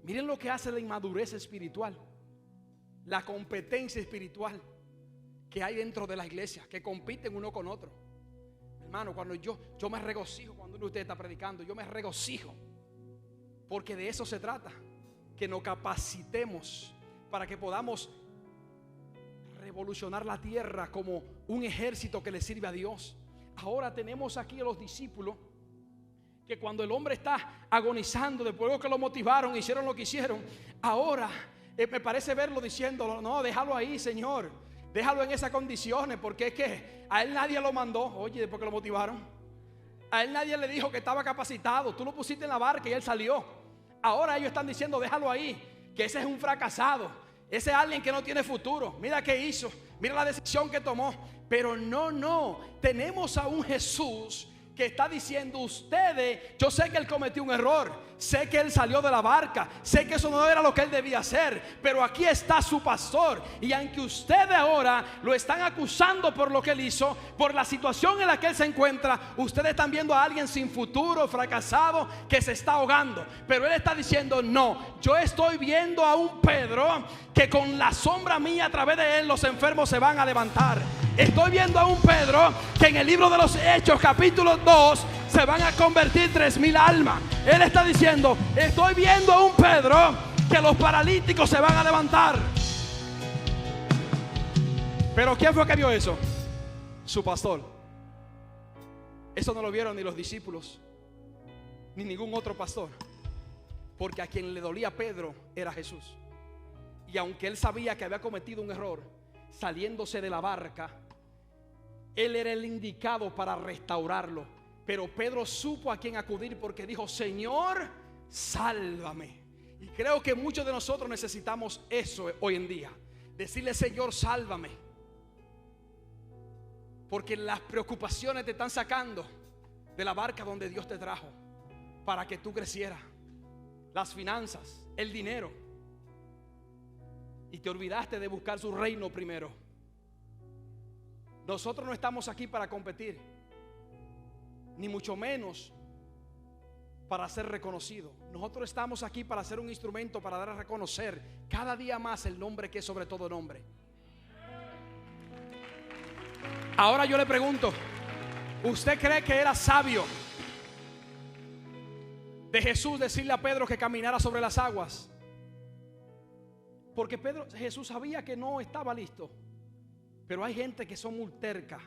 Miren lo que hace la inmadurez espiritual, la competencia espiritual que hay dentro de la iglesia, que compiten uno con otro. Hermano, cuando yo me regocijo cuando uno de ustedes está predicando, yo me regocijo, porque de eso se trata, que nos capacitemos para que podamos revolucionar la tierra como un ejército que le sirve a Dios. Ahora tenemos aquí a los discípulos que cuando el hombre está agonizando, después de que lo motivaron, hicieron lo que hicieron, ahora me parece verlo diciendo: no, déjalo ahí, Señor, déjalo en esas condiciones, porque es que a él nadie lo mandó. Oye, después que lo motivaron, a él nadie le dijo que estaba capacitado. Tú lo pusiste en la barca y él salió. Ahora ellos están diciendo: déjalo ahí, que ese es un fracasado, ese es alguien que no tiene futuro. Mira qué hizo, mira la decisión que tomó. Pero no, tenemos a un Jesús que está diciendo: ustedes, yo sé que él cometió un error, sé que él salió de la barca, sé que eso no era lo que él debía hacer, pero aquí está su pastor. Y aunque ustedes ahora lo están acusando por lo que él hizo, por la situación en la que él se encuentra, ustedes están viendo a alguien sin futuro, fracasado, que se está ahogando. Pero él está diciendo: no, yo estoy viendo a un Pedro que con la sombra mía, a través de él, los enfermos se van a levantar. Estoy viendo a un Pedro que en el libro de los Hechos, capítulo 2, se van a convertir 3,000 almas. Él está diciendo: estoy viendo a un Pedro que los paralíticos se van a levantar. Pero ¿quién fue que vio eso? Su pastor. Eso no lo vieron ni los discípulos, ni ningún otro pastor, porque a quien le dolía a Pedro era Jesús. Y aunque él sabía que había cometido un error saliéndose de la barca, él era el indicado para restaurarlo. Pero Pedro supo a quién acudir, porque dijo: Señor, sálvame. Y creo que muchos de nosotros necesitamos eso hoy en día, decirle: Señor, sálvame, porque las preocupaciones te están sacando de la barca donde Dios te trajo para que tú crecieras. Las finanzas, el dinero, y te olvidaste de buscar su reino primero. Nosotros no estamos aquí para competir, ni mucho menos para ser reconocidos. Nosotros estamos aquí para ser un instrumento para dar a reconocer cada día más el nombre que es sobre todo nombre. Ahora yo le pregunto: ¿usted cree que era sabio de Jesús decirle a Pedro que caminara sobre las aguas? Porque Jesús sabía que no estaba listo. Pero hay gente que son muy tercas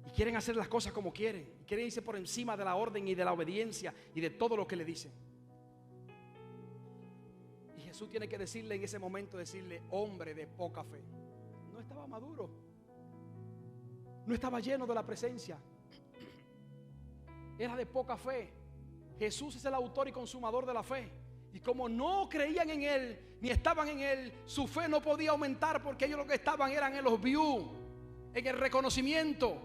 y quieren hacer las cosas como quieren, y quieren irse por encima de la orden y de la obediencia y de todo lo que le dicen. Y Jesús tiene que decirle en ese momento, decirle: hombre de poca fe. No estaba maduro, no estaba lleno de la presencia, era de poca fe. Jesús es el autor y consumador de la fe. Y como no creían en él, ni estaban en él, su fe no podía aumentar, porque ellos lo que estaban eran en los views, en el reconocimiento.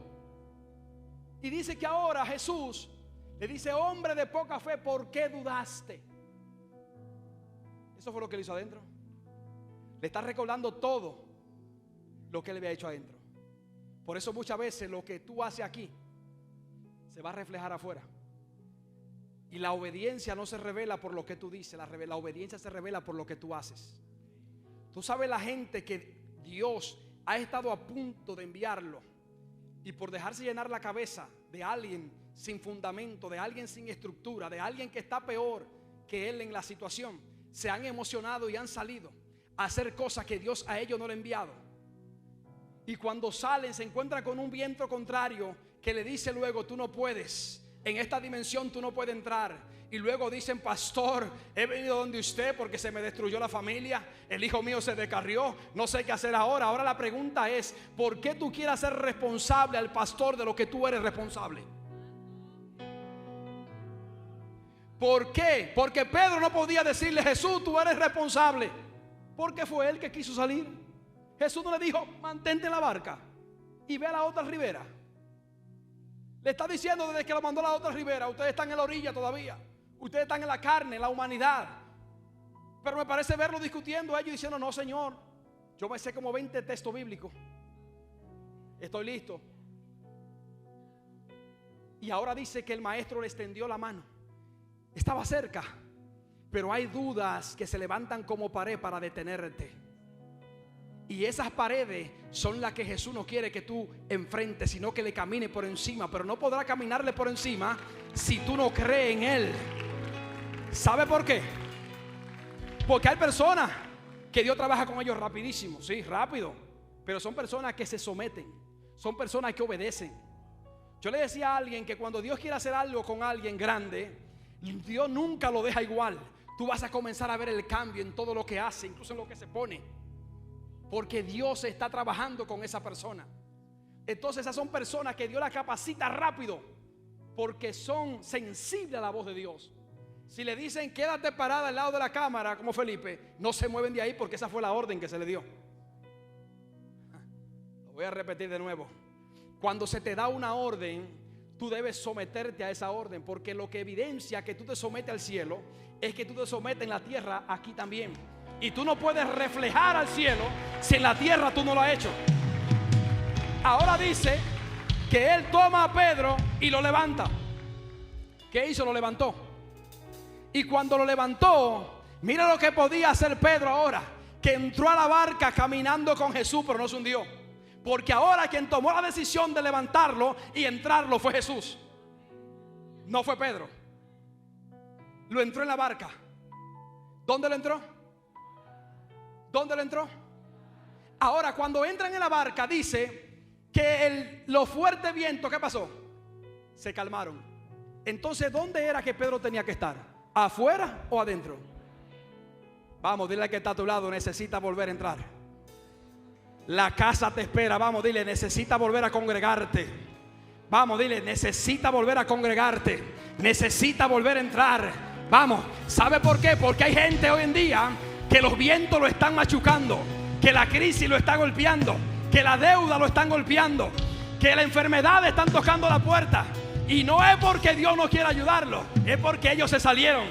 Y dice que ahora Jesús le dice: hombre de poca fe, ¿por qué dudaste? Eso fue lo que él hizo adentro. Le está recordando todo lo que él había hecho adentro. Por eso muchas veces lo que tú haces aquí se va a reflejar afuera. Y la obediencia no se revela por lo que tú dices, la obediencia se revela por lo que tú haces. Tú sabes la gente que Dios ha estado a punto de enviarlo, y por dejarse llenar la cabeza de alguien sin fundamento, de alguien sin estructura, de alguien que está peor que él en la situación, se han emocionado y han salido a hacer cosas que Dios a ellos no le ha enviado. Y cuando salen se encuentran con un viento contrario que le dice luego: tú no puedes, en esta dimensión tú no puedes entrar. Y luego dicen: pastor, he venido donde usted porque se me destruyó la familia, el hijo mío se descarrió, no sé qué hacer ahora. Ahora la pregunta es: ¿por qué tú quieres ser responsable al pastor de lo que tú eres responsable? ¿Por qué? Porque Pedro no podía decirle: Jesús, tú eres responsable, porque fue él que quiso salir. Jesús no le dijo: mantente en la barca y ve a la otra ribera. Le está diciendo desde que lo mandó a la otra ribera: ustedes están en la orilla todavía, ustedes están en la carne, en la humanidad. Pero me parece verlo discutiendo a ellos diciendo: no, Señor, yo me sé como 20 textos bíblicos, estoy listo. Y ahora dice que el maestro le extendió la mano. Estaba cerca, pero hay dudas que se levantan como pared para detenerte. Y esas paredes son las que Jesús no quiere que tú enfrentes, sino que le camine por encima. Pero no podrá caminarle por encima si tú no crees en Él. ¿Sabe por qué? Porque hay personas que Dios trabaja con ellos rapidísimo, sí, rápido. Pero son personas que se someten, son personas que obedecen. Yo le decía a alguien que cuando Dios quiere hacer algo con alguien grande, Dios nunca lo deja igual. Tú vas a comenzar a ver el cambio en todo lo que hace, incluso en lo que se pone, porque Dios está trabajando con esa persona. Entonces esas son personas que Dios las capacita rápido, porque son sensibles a la voz de Dios. Si le dicen: quédate parada al lado de la cámara, como Felipe, no se mueven de ahí, porque esa fue la orden que se le dio. Lo voy a repetir de nuevo. Cuando se te da una orden, tú debes someterte a esa orden, porque lo que evidencia que tú te sometes al cielo es que tú te sometes en la tierra aquí también. Y tú no puedes reflejar al cielo si en la tierra tú no lo has hecho. Ahora dice que él toma a Pedro y lo levanta. ¿Qué hizo? Lo levantó. Y cuando lo levantó, mira lo que podía hacer Pedro ahora, que entró a la barca caminando con Jesús, pero no se hundió. Porque ahora quien tomó la decisión de levantarlo y entrarlo fue Jesús, no fue Pedro. Lo entró en la barca. ¿Dónde lo entró? ¿Dónde lo entró? Ahora cuando entran en la barca dice que los fuertes vientos, ¿qué pasó? Se calmaron. Entonces ¿dónde era que Pedro tenía que estar? ¿Afuera o adentro? Vamos, dile al que está a tu lado: necesita volver a entrar. La casa te espera. Vamos, dile: necesita volver a congregarte. Vamos, dile: necesita volver a congregarte. Necesita volver a entrar. Vamos, ¿sabe por qué? Porque hay gente hoy en día que los vientos lo están machucando, que la crisis lo está golpeando, que la deuda lo están golpeando, que la enfermedad están tocando la puerta. Y no es porque Dios no quiera ayudarlo, es porque ellos se salieron.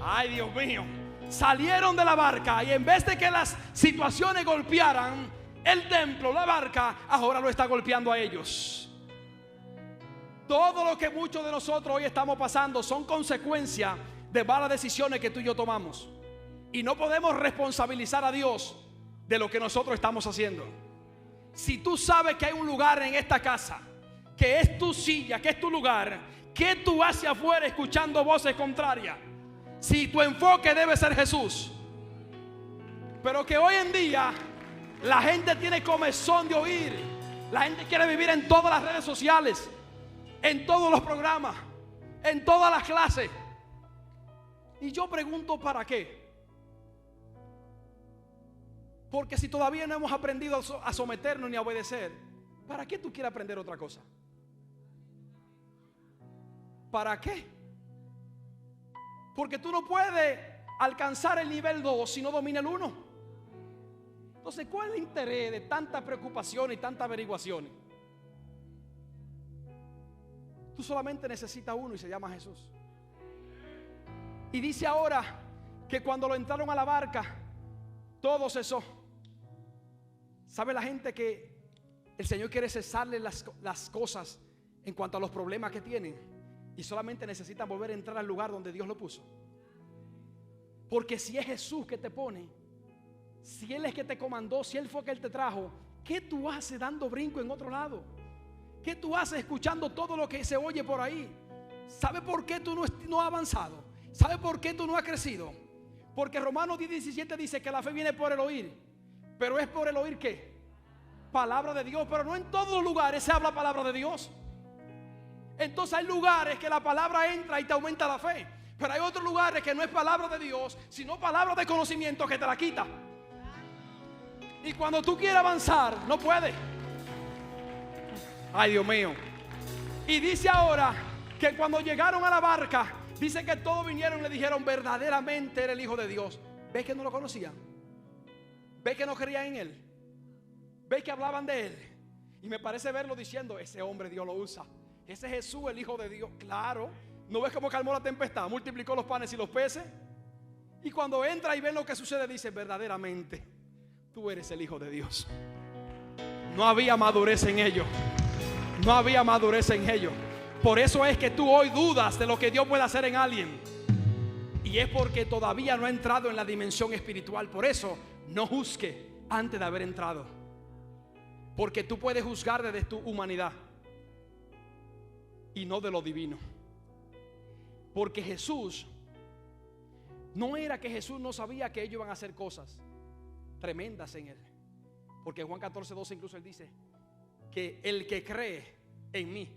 Ay, Dios mío. Salieron de la barca y en vez de que las situaciones golpearan el templo, la barca, ahora lo está golpeando a ellos. Todo lo que muchos de nosotros hoy estamos pasando son consecuencias de malas decisiones que tú y yo tomamos. Y no podemos responsabilizar a Dios de lo que nosotros estamos haciendo. Si tú sabes que hay un lugar en esta casa que es tu silla, que es tu lugar, ¿qué tú haces afuera escuchando voces contrarias? Si tu enfoque debe ser Jesús. Pero que hoy en día la gente tiene comezón de oír. La gente quiere vivir en todas las redes sociales, en todos los programas, en todas las clases. Y yo pregunto: ¿para qué? Porque si todavía no hemos aprendido a someternos ni a obedecer, ¿para qué tú quieres aprender otra cosa? ¿Para qué? Porque tú no puedes alcanzar el nivel 2 si no domina el 1. Entonces, ¿cuál es el interés de tanta preocupación y tantas averiguaciones? Tú solamente necesitas uno y se llama Jesús. Y dice ahora que cuando lo entraron a la barca, todo cesó. ¿Sabe la gente que el Señor quiere cesarle las cosas en cuanto a los problemas que tienen? Y solamente necesitan volver a entrar al lugar donde Dios lo puso. Porque si es Jesús que te pone, si Él es que te comandó, si Él fue que Él te trajo, ¿qué tú haces dando brinco en otro lado? ¿Qué tú haces escuchando todo lo que se oye por ahí? ¿Sabe por qué tú no has avanzado? ¿Sabe por qué tú no has crecido? Porque Romanos 10:17 dice que la fe viene por el oír. Pero es por el oír ¿qué? Palabra de Dios. Pero no en todos los lugares se habla palabra de Dios. Entonces hay lugares que la palabra entra y te aumenta la fe. Pero hay otros lugares que no es palabra de Dios, sino palabra de conocimiento que te la quita. Y cuando tú quieres avanzar, no puedes. Ay, Dios mío. Y dice ahora que cuando llegaron a la barca, dice que todos vinieron y le dijeron: verdaderamente era el Hijo de Dios. ¿Ves que no lo conocían? ¿Ves que no creían en él? ¿Ves que hablaban de él? Y me parece verlo diciendo: ese hombre Dios lo usa. Ese es Jesús, el Hijo de Dios. Claro. ¿No ves cómo calmó la tempestad? Multiplicó los panes y los peces. Y cuando entra y ven lo que sucede, dice: verdaderamente tú eres el Hijo de Dios. No había madurez en ellos. No había madurez en ellos. Por eso es que tú hoy dudas de lo que Dios puede hacer en alguien. Y es porque todavía no ha entrado en la dimensión espiritual. Por eso no juzgue antes de haber entrado. Porque tú puedes juzgar desde tu humanidad y no de lo divino. Porque Jesús, no era que Jesús no sabía que ellos iban a hacer cosas tremendas en él. Porque en Juan 14:12 incluso él dice que el que cree en mí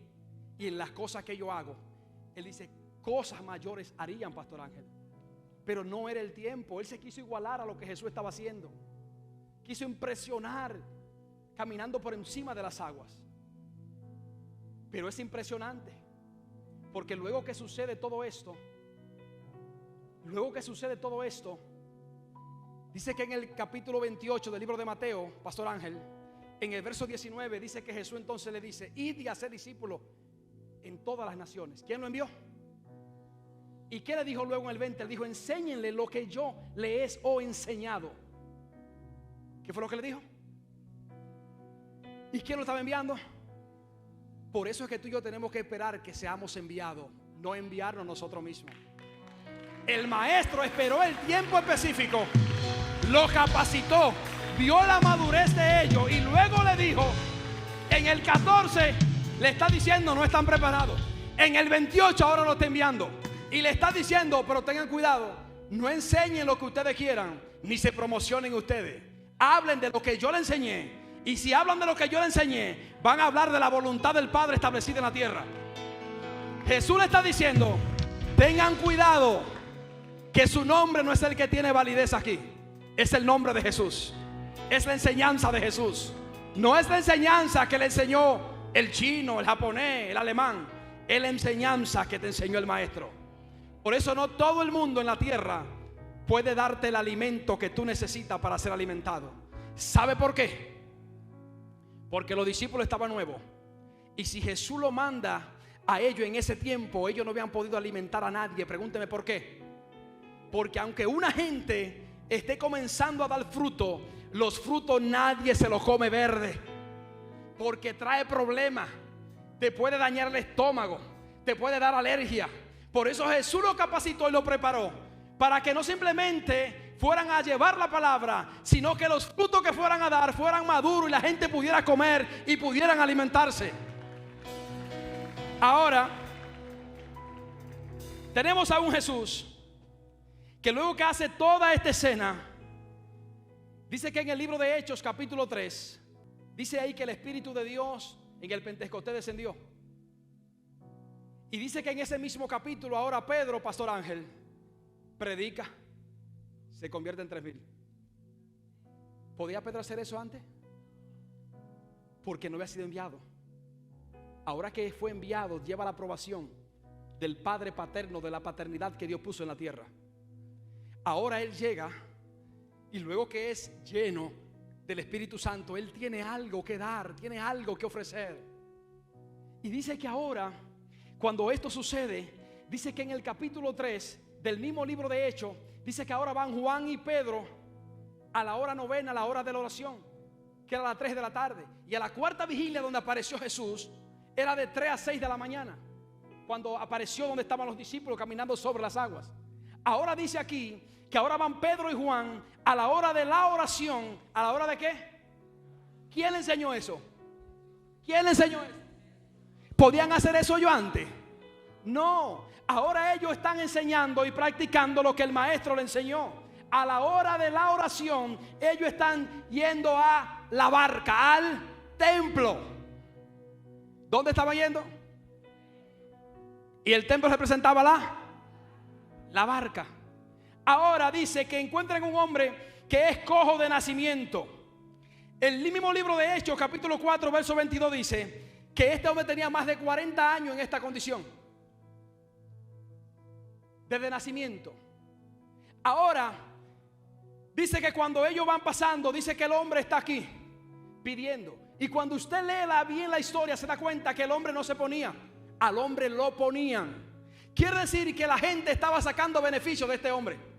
y en las cosas que yo hago, él dice, cosas mayores harían, Pastor Ángel. Pero no era el tiempo. Él se quiso igualar a lo que Jesús estaba haciendo. Quiso impresionar caminando por encima de las aguas. Pero es impresionante, porque luego que sucede todo esto, dice que en el capítulo 28 del libro de Mateo, Pastor Ángel, en el verso 19 dice que Jesús entonces le dice: id y haced discípulos en todas las naciones. ¿Quién lo envió? ¿Y qué le dijo luego en el 20? Él dijo: enséñenle lo que yo les he enseñado. ¿Qué fue lo que le dijo? ¿Y quién lo estaba enviando? Por eso es que tú y yo tenemos que esperar que seamos enviados, no enviarnos nosotros mismos. El maestro esperó el tiempo específico, lo capacitó, vio la madurez de ellos y luego le dijo, en el 14 le está diciendo: no están preparados. En el 28 ahora lo está enviando y le está diciendo: pero tengan cuidado, no enseñen lo que ustedes quieran, ni se promocionen ustedes. Hablen de lo que yo le enseñé. Y si hablan de lo que yo le enseñé, van a hablar de la voluntad del Padre establecida en la tierra. Jesús le está diciendo: tengan cuidado, que su nombre no es el que tiene validez aquí. Es el nombre de Jesús. Es la enseñanza de Jesús. No es la enseñanza que le enseñó el chino, el japonés, el alemán. Es la enseñanza que te enseñó el maestro. Por eso no todo el mundo en la tierra puede darte el alimento que tú necesitas para ser alimentado. ¿Sabe por qué? Porque los discípulos estaban nuevos. Y si Jesús lo manda a ellos en ese tiempo, ellos no habían podido alimentar a nadie. Pregúnteme por qué. Porque aunque una gente esté comenzando a dar fruto, los frutos nadie se los come verde. Porque trae problemas. Te puede dañar el estómago. Te puede dar alergia. Por eso Jesús lo capacitó y lo preparó. Para que no simplemente fueran a llevar la palabra, sino que los frutos que fueran a dar fueran maduros y la gente pudiera comer y pudieran alimentarse. Ahora tenemos a un Jesús que luego que hace toda esta escena, dice que en el libro de Hechos capítulo 3, dice ahí que el Espíritu de Dios en el Pentecostés descendió. Y dice que en ese mismo capítulo ahora Pedro, Pastor Ángel, predica. Se convierte en 3,000. ¿Podía Pedro hacer eso antes? Porque no había sido enviado. Ahora que fue enviado, lleva la aprobación del Padre paterno, de la paternidad que Dios puso en la tierra. Ahora él llega y luego que es lleno del Espíritu Santo, él tiene algo que dar, tiene algo que ofrecer. Y dice que ahora, cuando esto sucede, dice que en el capítulo 3 del mismo libro de Hechos, dice que ahora van Juan y Pedro a la hora novena, a la hora de la oración, que era a las 3 de la tarde. Y a la cuarta vigilia donde apareció Jesús, era de 3 a 6 de la mañana, cuando apareció donde estaban los discípulos caminando sobre las aguas. Ahora dice aquí que ahora van Pedro y Juan a la hora de la oración. ¿A la hora de qué? ¿Quién le enseñó eso? ¿Quién le enseñó eso? ¿Podían hacer eso yo antes? No. Ahora ellos están enseñando y practicando lo que el maestro le enseñó. a la hora de la oración, ellos están yendo a la barca, al templo. ¿Dónde estaban yendo? Y el templo representaba la barca. Ahora dice que encuentran un hombre que es cojo de nacimiento. El mismo libro de Hechos, capítulo 4, verso 22 dice que este hombre tenía más de 40 años en esta condición, desde nacimiento. Ahora dice que cuando ellos van pasando, dice que el hombre está aquí pidiendo. Y cuando usted lee bien la historia, se da cuenta que el hombre no se ponía, al hombre lo ponían. Quiere decir que la gente estaba sacando beneficio de este hombre.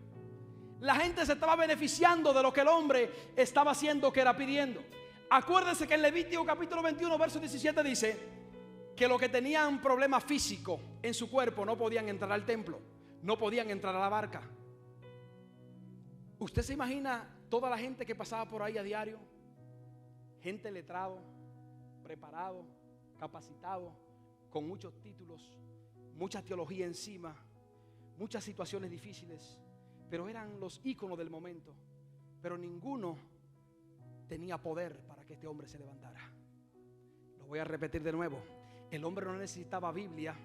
La gente se estaba beneficiando de lo que el hombre estaba haciendo, que era pidiendo. Acuérdense que en Levítico capítulo 21 verso 17 dice que los que tenían problemas físicos en su cuerpo no podían entrar al templo, no podían entrar a la barca. ¿Usted se imagina toda la gente que pasaba por ahí a diario? Gente letrado, preparado, capacitado, con muchos títulos, mucha teología encima, muchas situaciones difíciles, pero eran los íconos del momento. Pero ninguno tenía poder para que este hombre se levantara. Lo voy a repetir de nuevo. El hombre no necesitaba Biblia,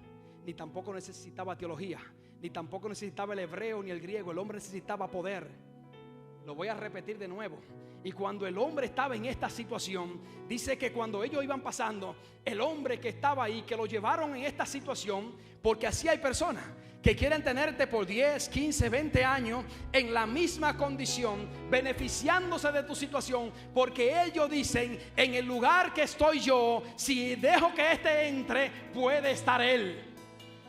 ni tampoco necesitaba teología, ni tampoco necesitaba el hebreo ni el griego. El hombre necesitaba poder. Lo voy a repetir de nuevo. Y cuando el hombre estaba en esta situación, dice que cuando ellos iban pasando, el hombre que estaba ahí, que lo llevaron en esta situación, porque así hay personas que quieren tenerte por 10, 15, 20 años en la misma condición, beneficiándose de tu situación, porque ellos dicen: en el lugar que estoy yo, si dejo que este entre, puede estar él.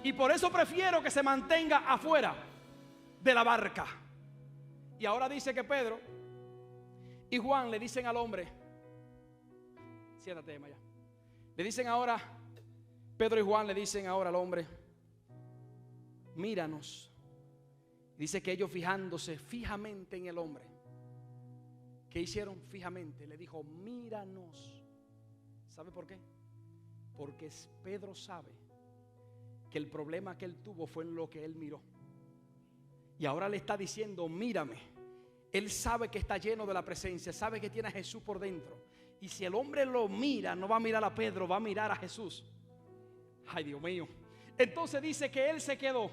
Y por eso prefiero que se mantenga afuera de la barca. Y ahora dice que Pedro y Juan le dicen al hombre: siéntate, Maya. Le dicen ahora, Pedro y Juan le dicen ahora al hombre: míranos. Dice que ellos fijándose fijamente en el hombre, ¿qué hicieron? Fijamente le dijo: míranos. ¿Sabe por qué? Porque Pedro sabe que el problema que él tuvo fue en lo que él miró. Y ahora le está diciendo: mírame. Él sabe que está lleno de la presencia, sabe que tiene a Jesús por dentro. Y si el hombre lo mira, no va a mirar a Pedro, va a mirar a Jesús. Ay, Dios mío. Entonces dice que él se quedó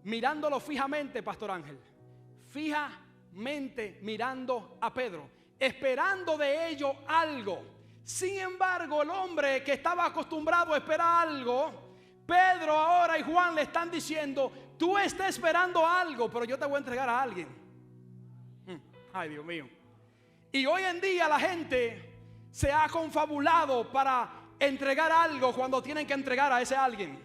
mirándolo fijamente, Pastor Ángel. Fijamente mirando a Pedro, esperando de ello algo. Sin embargo, el hombre que estaba acostumbrado a esperar algo, Pedro ahora y Juan le están diciendo: tú estás esperando algo, pero yo te voy a entregar a alguien. Ay, Dios mío. Y hoy en día la gente se ha confabulado para entregar algo cuando tienen que entregar a ese alguien.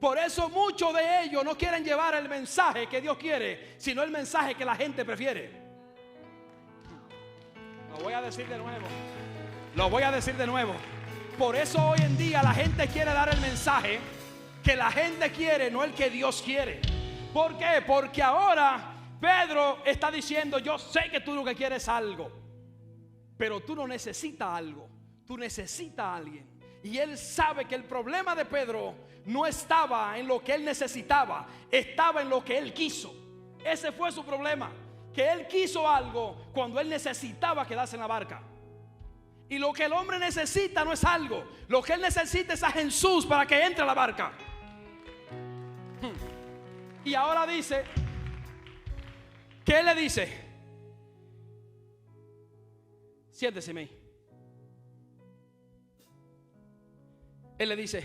Por eso muchos de ellos no quieren llevar el mensaje que Dios quiere, sino el mensaje que la gente prefiere. Lo voy a decir de nuevo. Lo voy a decir de nuevo. Por eso hoy en día la gente quiere dar el mensaje que la gente quiere, no el que Dios quiere. ¿Por qué? Porque ahora Pedro está diciendo: yo sé que tú lo que quieres es algo, pero tú no necesitas algo, tú necesitas a alguien. Y él sabe que el problema de Pedro no estaba en lo que él necesitaba, estaba en lo que él quiso. Ese fue su problema, que él quiso algo cuando él necesitaba quedarse en la barca. Y lo que el hombre necesita no es algo, lo que él necesita es a Jesús para que entre a la barca. Y ahora dice, ¿qué le dice? Siéntese, May. Él le dice: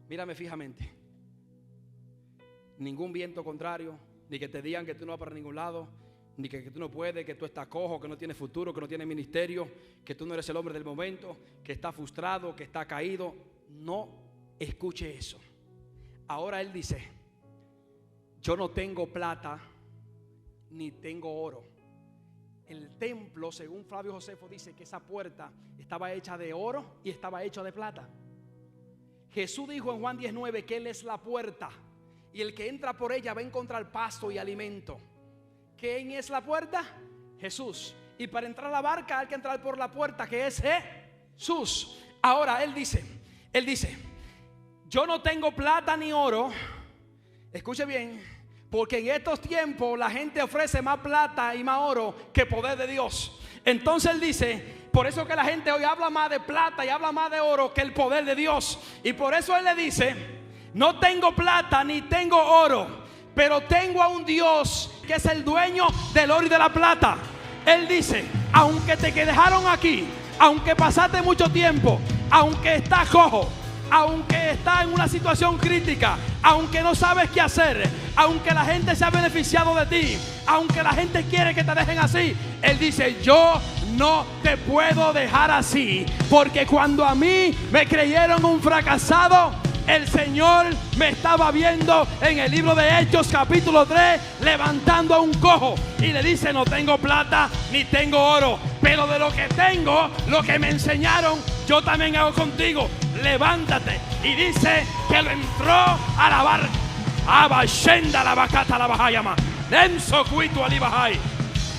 mírame fijamente. Ningún viento contrario, ni que te digan que tú no vas para ningún lado, ni que tú no puedes, que tú estás cojo, que no tienes futuro, que no tienes ministerio, que tú no eres el hombre del momento, que está frustrado, que está caído. No escuche eso. Ahora él dice: yo no tengo plata ni tengo oro. El templo, según Flavio Josefo, dice que esa puerta estaba hecha de oro y estaba hecha de plata. Jesús dijo en Juan 19 que Él es la puerta, y el que entra por ella va a encontrar pasto y alimento. ¿Quién es la puerta? Jesús. Y para entrar a la barca hay que entrar por la puerta, que es Jesús. Ahora Él dice, yo no tengo plata ni oro, escuche bien, Porque en estos tiempos la gente ofrece más plata y más oro que poder de Dios. Entonces él dice, por eso que la gente hoy habla más de plata y habla más de oro que el poder de Dios. Y por eso él le dice, no tengo plata ni tengo oro, pero tengo a un Dios que es el dueño del oro y de la plata. Él dice, aunque te dejaron aquí, aunque pasaste mucho tiempo, aunque estás cojo, aunque estás en una situación crítica, aunque no sabes qué hacer, aunque la gente se ha beneficiado de ti, aunque la gente quiere que te dejen así, él dice, yo no te puedo dejar así, porque cuando a mí me creyeron un fracasado, el Señor me estaba viendo en el libro de Hechos capítulo 3 levantando a un cojo y le dice, no tengo plata ni tengo oro, pero de lo que tengo, lo que me enseñaron, yo también hago contigo. Levántate. Y dice que lo entró a la barca. Abashenda la bacata la bajayama. Denso cuito alibajay.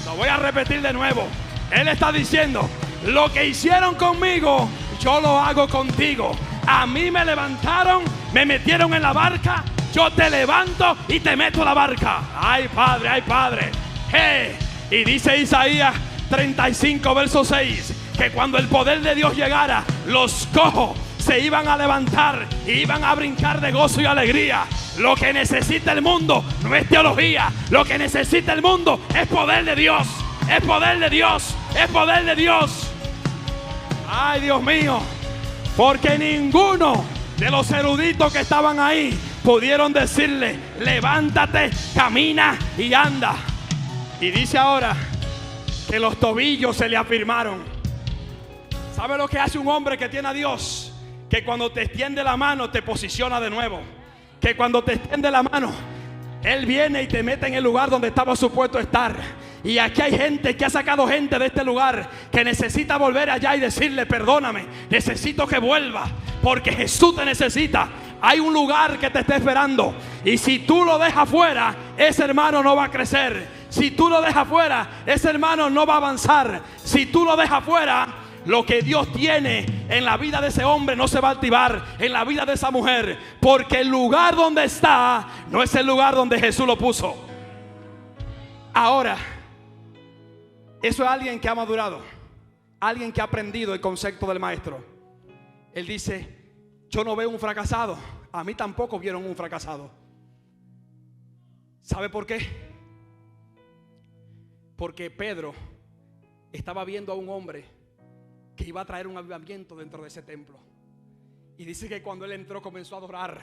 Lo voy a repetir de nuevo. Él está diciendo, lo que hicieron conmigo, yo lo hago contigo. A mí me levantaron, me metieron en la barca, yo te levanto y te meto a la barca. Ay Padre, ay Padre. Hey. Y dice Isaías 35 verso 6, que cuando el poder de Dios llegara, los cojos se iban a levantar y iban a brincar de gozo y alegría. Lo que necesita el mundo no es teología, lo que necesita el mundo es poder de Dios, es poder de Dios, es poder de Dios. Ay Dios mío, porque ninguno de los eruditos que estaban ahí pudieron decirle, levántate, camina y anda. Y dice ahora que los tobillos se le afirmaron. ¿Sabe lo que hace un hombre que tiene a Dios? Que cuando te extiende la mano te posiciona de nuevo. Que cuando te extiende la mano, Él viene y te mete en el lugar donde estaba supuesto estar. Y aquí hay gente que ha sacado gente de este lugar que necesita volver allá y decirle, perdóname, necesito que vuelva, porque Jesús te necesita. Hay un lugar que te está esperando, y si tú lo dejas fuera, ese hermano no va a crecer. Si tú lo dejas fuera, ese hermano no va a avanzar. Si tú lo dejas fuera, lo que Dios tiene en la vida de ese hombre no se va a activar en la vida de esa mujer, porque el lugar donde está no es el lugar donde Jesús lo puso. Ahora, eso es alguien que ha madurado, alguien que ha aprendido el concepto del maestro. Él dice, yo no veo un fracasado, a mí tampoco vieron un fracasado. ¿Sabe por qué? Porque Pedro estaba viendo a un hombre que iba a traer un avivamiento dentro de ese templo. Y dice que cuando él entró comenzó a adorar,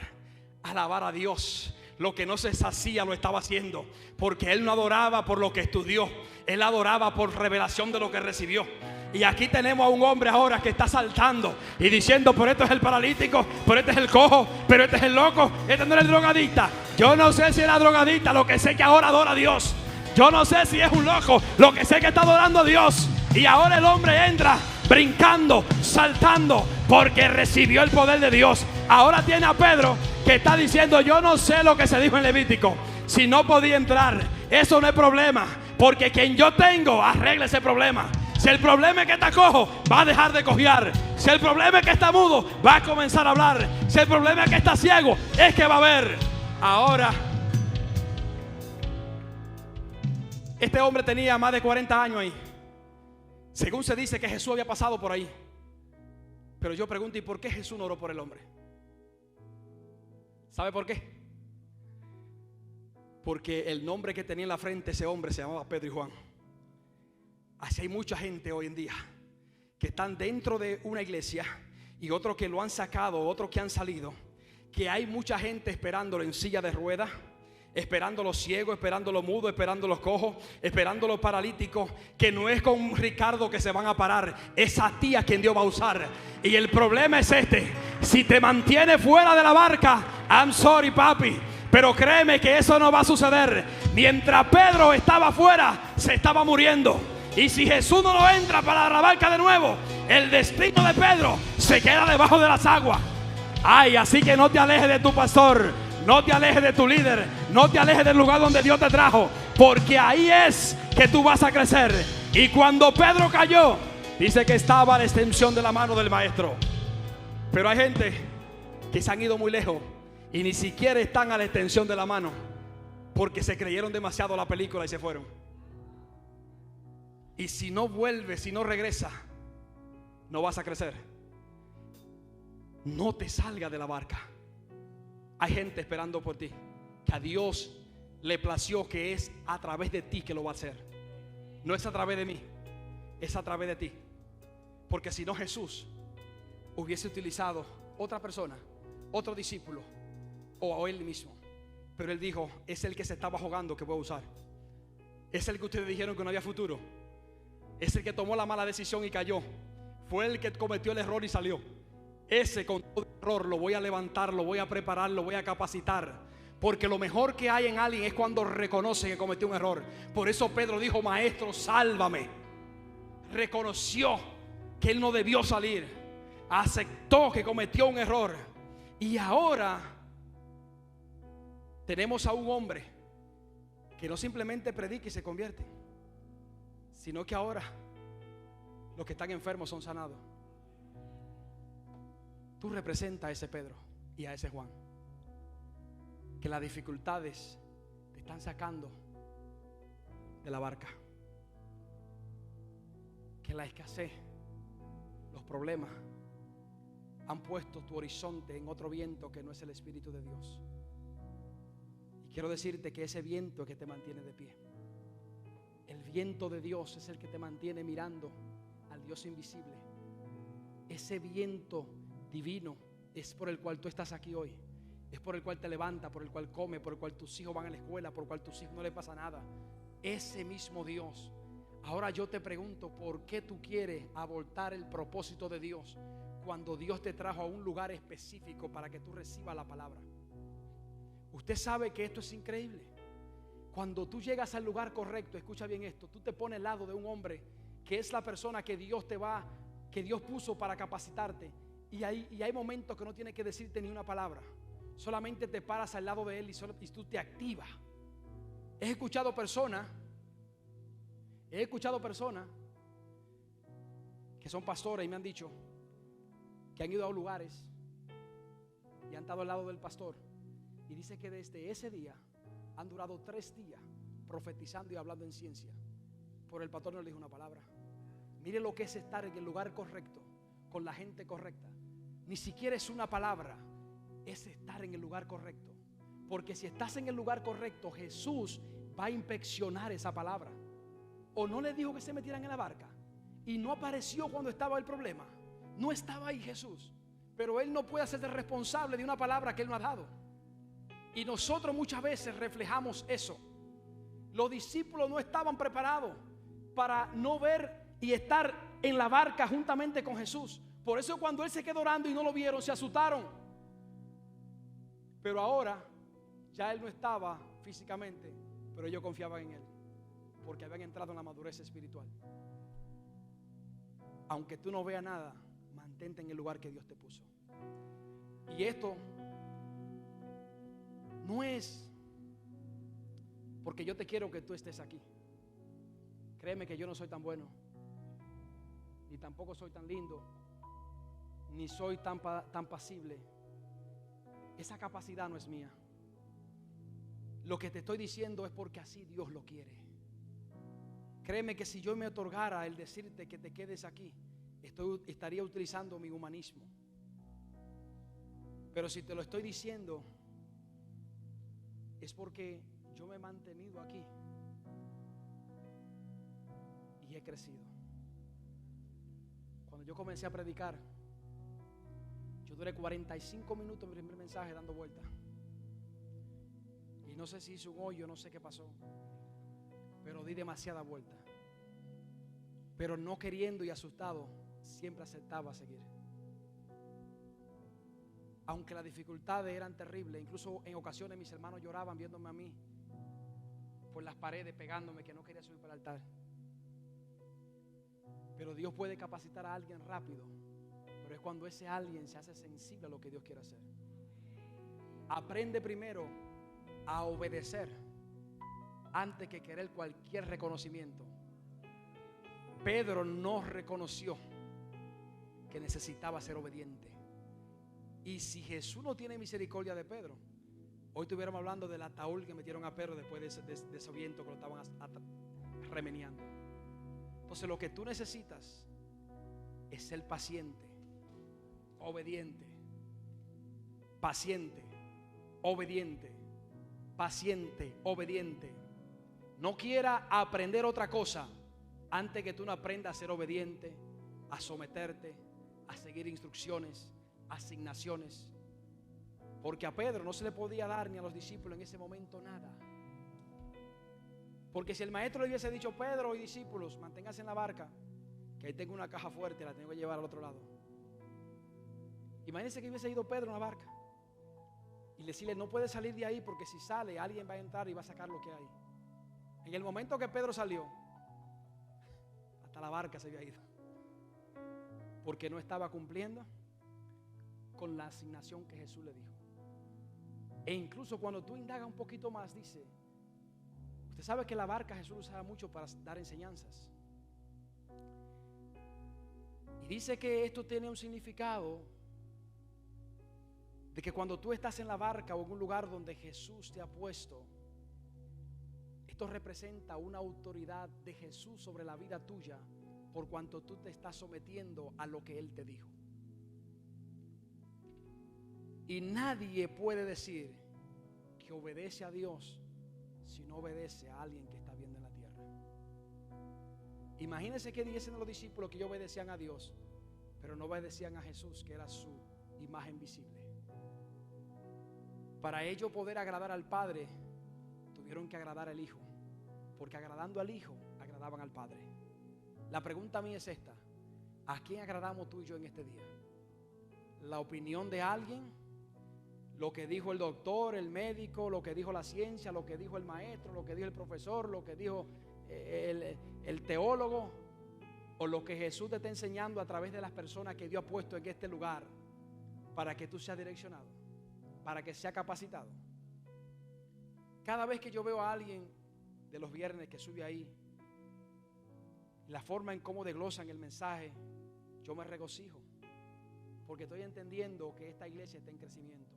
a alabar a Dios. Lo que no se sacía lo estaba haciendo, porque él no adoraba por lo que estudió, él adoraba por revelación de lo que recibió. Y aquí tenemos a un hombre ahora que está saltando y diciendo, pero esto es el paralítico, pero este es el cojo, pero este es el loco, este no es el drogadicta. Yo no sé si era drogadicta, lo que sé que ahora adora a Dios. Yo no sé si es un loco, lo que sé que está adorando a Dios. Y ahora el hombre entra brincando, saltando, porque recibió el poder de Dios. Ahora tiene a Pedro que está diciendo, yo no sé lo que se dijo en Levítico. Si no podía entrar, eso no es problema, porque quien yo tengo arregla ese problema. Si el problema es que está cojo, va a dejar de cojear. Si el problema es que está mudo, va a comenzar a hablar. Si el problema es que está ciego, es que va a ver. Ahora, este hombre tenía más de 40 años ahí. Según se dice que Jesús había pasado por ahí. Pero yo pregunto, ¿y por qué Jesús no oró por el hombre? ¿Sabe por qué? Porque el nombre que tenía en la frente ese hombre se llamaba Pedro y Juan. Así hay mucha gente hoy en día que están dentro de una iglesia y otros que lo han sacado, otros que han salido, que hay mucha gente esperándolo en silla de ruedas, esperando los ciegos, esperando los mudos, esperando los cojos, esperando los paralíticos, que no es con Ricardo que se van a parar, es a ti a quien Dios va a usar. Y el problema es este: si te mantiene fuera de la barca, I'm sorry papi, pero créeme que eso no va a suceder. Mientras Pedro estaba afuera, se estaba muriendo. Y si Jesús no lo entra para la barca de nuevo, el destino de Pedro se queda debajo de las aguas. Ay, así que no te alejes de tu pastor, no te alejes de tu líder, no te alejes del lugar donde Dios te trajo, porque ahí es que tú vas a crecer. Y cuando Pedro cayó, dice que estaba a la extensión de la mano del maestro. Pero hay gente que se han ido muy lejos y ni siquiera están a la extensión de la mano. porque se creyeron demasiado la película y se fueron. Y si no vuelves, si no regresas, no vas a crecer. No te salgas de la barca. Hay gente esperando por ti, que a Dios le plació que es a través de ti que lo va a hacer. No es a través de mí, es a través de ti. Porque si no, Jesús hubiese utilizado otra persona, otro discípulo o él mismo. Pero él dijo, es el que se estaba jugando que voy a usar. Es el que ustedes dijeron que no había futuro. Es el que tomó la mala decisión y cayó. Fue el que cometió el error y salió. Ese con todo error lo voy a levantar, lo voy a preparar, lo voy a capacitar. Porque lo mejor que hay en alguien es cuando reconoce que cometió un error. Por eso Pedro dijo, maestro, sálvame. Reconoció que él no debió salir. Aceptó que cometió un error. Y ahora tenemos a un hombre que no simplemente predica y se convierte, sino que ahora los que están enfermos son sanados. Tú representas a ese Pedro y a ese Juan, que las dificultades te están sacando de la barca, que la escasez, los problemas han puesto tu horizonte en otro viento que no es el Espíritu de Dios. Y quiero decirte que ese viento es que te mantiene de pie. El viento de Dios es el que te mantiene mirando al Dios invisible. Ese viento divino es por el cual tú estás aquí hoy. Es por el cual te levantas, por el cual comes, por el cual tus hijos van a la escuela, por el cual tus hijos no les pasa nada. Ese mismo Dios. Ahora yo te pregunto, ¿por qué tú quieres abortar el propósito de Dios cuando Dios te trajo a un lugar específico para que tú recibas la palabra? Usted sabe que esto es increíble. Cuando tú llegas al lugar correcto, escucha bien esto, tú te pones al lado de un hombre que es la persona que Dios puso para capacitarte. Y hay momentos que no tiene que decirte ni una palabra. Solamente te paras al lado de él y tú te activas. He escuchado personas que son pastores y me han dicho que han ido a lugares y han estado al lado del pastor, y dice que desde ese día han durado 3 días profetizando y hablando en ciencia, por el pastor no le dijo una palabra. Mire lo que es estar en el lugar correcto, con la gente correcta. Ni siquiera es una palabra, es estar en el lugar correcto. Porque si estás en el lugar correcto, Jesús va a inspeccionar esa palabra. ¿O no le dijo que se metieran en la barca? Y no apareció cuando estaba el problema. No estaba ahí Jesús. Pero Él no puede hacerse responsable de una palabra que Él no ha dado. Y nosotros muchas veces reflejamos eso. Los discípulos no estaban preparados para no ver y estar en la barca juntamente con Jesús. Por eso cuando Él se quedó orando y no lo vieron, se asustaron. Pero ahora ya Él no estaba físicamente, pero ellos confiaban en Él, porque habían entrado en la madurez espiritual. Aunque tú no veas nada, mantente en el lugar que Dios te puso. Y esto no es porque yo te quiero que tú estés aquí. Créeme que yo no soy tan bueno, ni tampoco soy tan lindo, ni soy tan pasible. Esa capacidad no es mía. Lo que te estoy diciendo es porque así Dios lo quiere. Créeme que si yo me otorgara el decirte que te quedes aquí, estaría utilizando mi humanismo. Pero si te lo estoy diciendo, es porque yo me he mantenido aquí y he crecido. Cuando yo comencé a predicar, yo duré 45 minutos en mi primer mensaje dando vueltas. Y no sé si hice un hoyo, no sé qué pasó, pero di demasiada vuelta. Pero no queriendo y asustado, siempre aceptaba seguir. Aunque las dificultades eran terribles, incluso en ocasiones mis hermanos lloraban viéndome a mí por las paredes, pegándome, que no quería subir para el altar. Pero Dios puede capacitar a alguien rápido, pero es cuando ese alguien se hace sensible a lo que Dios quiere hacer. Aprende primero a obedecer antes que querer cualquier reconocimiento. Pedro no reconoció que necesitaba ser obediente. Y si Jesús no tiene misericordia de Pedro, Hoy estuviéramos hablando del ataúd que metieron a Pedro después de ese viento que lo estaban remeniando. Entonces lo que tú necesitas es ser paciente, obediente, paciente, obediente, paciente, obediente. No quiera aprender otra cosa antes que tú no aprendas a ser obediente, a someterte, a seguir instrucciones, asignaciones. Porque a Pedro no se le podía dar ni a los discípulos en ese momento nada. Porque si el maestro le hubiese dicho: Pedro y discípulos, manténganse en la barca, que ahí tengo una caja fuerte, la tengo que llevar al otro lado. Imagínense que hubiese ido Pedro en la barca y decirle: no puede salir de ahí, porque si sale alguien va a entrar y va a sacar lo que hay. En el momento que Pedro salió, hasta la barca se había ido, porque no estaba cumpliendo con la asignación que Jesús le dijo. E incluso cuando tú indagas un poquito más, dice: usted sabe que la barca Jesús usaba mucho para dar enseñanzas. Y dice que esto tiene un significado de que cuando tú estás en la barca o en un lugar donde Jesús te ha puesto, esto representa una autoridad de Jesús sobre la vida tuya, por cuanto tú te estás sometiendo a lo que Él te dijo. Y nadie puede decir que obedece a Dios si no obedece a alguien que está viendo en la tierra. Imagínense que dicen los discípulos que ellos obedecían a Dios, pero no obedecían a Jesús, que era su imagen visible. Para ellos poder agradar al Padre, tuvieron que agradar al Hijo, porque agradando al Hijo, agradaban al Padre. La pregunta mía es esta: ¿a quién agradamos tú y yo en este día? ¿La opinión de alguien? ¿Lo que dijo el doctor, el médico, lo que dijo la ciencia, lo que dijo el maestro, lo que dijo el profesor, lo que dijo el teólogo? ¿O lo que Jesús te está enseñando a través de las personas que Dios ha puesto en este lugar para que tú seas direccionado, para que seas capacitado? Cada vez que yo veo a alguien de los viernes que sube ahí, la forma en cómo desglosan el mensaje, yo me regocijo, porque estoy entendiendo que esta iglesia está en crecimiento.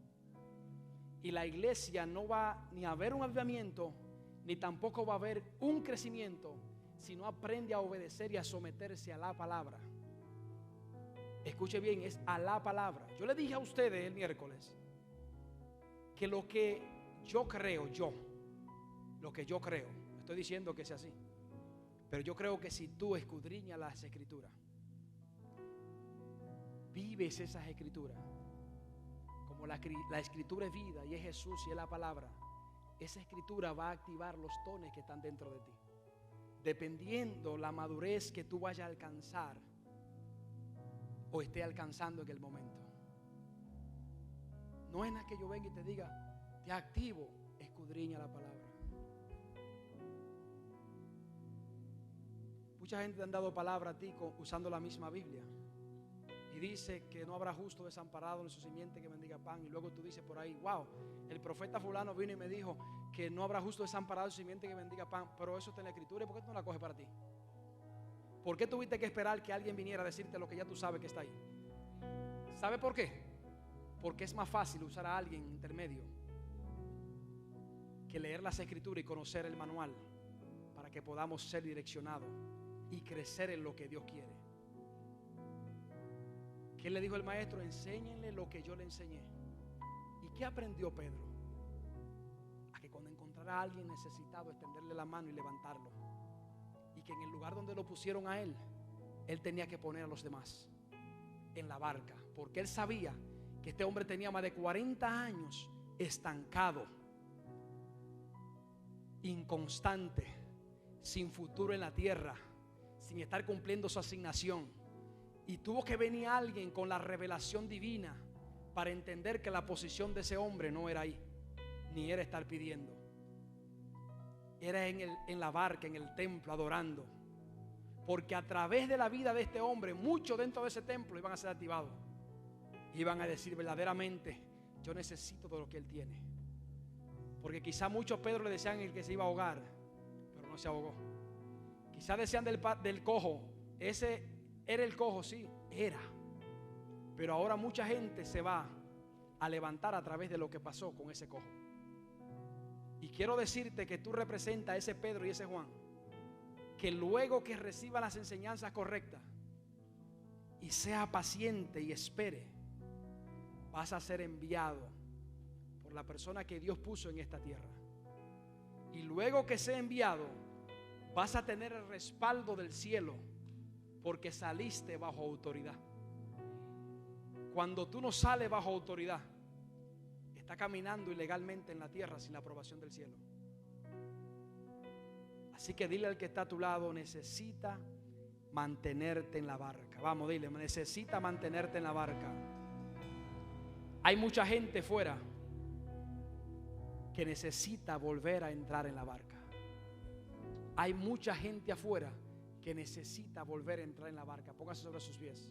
Y la iglesia no va ni a haber un avivamiento, ni tampoco va a haber un crecimiento, si no aprende a obedecer y a someterse a la palabra. Escuche bien, es a la palabra. Yo le dije a ustedes el miércoles que lo que yo creo, lo que yo creo, no estoy diciendo que sea así, pero yo creo que si tú escudriñas las escrituras, vives esas escrituras, como la escritura es vida y es Jesús y es la palabra, esa escritura va a activar los dones que están dentro de ti, dependiendo la madurez que tú vayas a alcanzar o esté alcanzando en el momento. No es nada que yo venga y te diga: te activo, escudriña la palabra. Mucha gente te han dado palabra a ti usando la misma Biblia, y dice que no habrá justo desamparado en su simiente que mendiga pan, y luego tú dices por ahí: wow, el profeta fulano vino y me dijo que no habrá justo desamparado en su simiente que mendiga pan, pero eso está en la escritura. ¿Y por qué tú no la coges para ti? ¿Por qué tuviste que esperar que alguien viniera a decirte lo que ya tú sabes que está ahí? ¿Sabe por qué? Porque es más fácil usar a alguien intermedio que leer las escrituras y conocer el manual, para que podamos ser direccionados y crecer en lo que Dios quiere. ¿Qué le dijo el maestro? Enséñenle lo que yo le enseñé. ¿Y qué aprendió Pedro? A que cuando encontrara a alguien necesitado, extenderle la mano y levantarlo, y que en el lugar donde lo pusieron a él, él tenía que poner a los demás en la barca, porque él sabía que este hombre tenía más de 40 años estancado, inconstante, sin futuro en la tierra, sin estar cumpliendo su asignación. Y tuvo que venir alguien con la revelación divina para entender que la posición de ese hombre no era ahí, ni era estar pidiendo. Era en la barca, en el templo, adorando. Porque a través de la vida de este hombre, muchos dentro de ese templo iban a ser activados. Iban a decir verdaderamente: yo necesito de lo que él tiene. Porque quizá muchos Pedro le decían el que se iba a ahogar, pero no se ahogó. Quizá decían del cojo: ese era el cojo, sí, era. Pero ahora mucha gente se va a levantar a través de lo que pasó con ese cojo. Y quiero decirte que tú representas a ese Pedro y ese Juan, que luego que reciba las enseñanzas correctas y sea paciente y espere, vas a ser enviado por la persona que Dios puso en esta tierra. Y luego que sea enviado, vas a tener el respaldo del cielo, porque saliste bajo autoridad. Cuando tú no sales bajo autoridad, está caminando ilegalmente en la tierra sin la aprobación del cielo. Así que dile al que está a tu lado: necesita mantenerte en la barca. Vamos, dile: necesita mantenerte en la barca. Hay mucha gente fuera que necesita volver a entrar en la barca. Hay mucha gente afuera que necesita volver a entrar en la barca. Póngase sobre sus pies.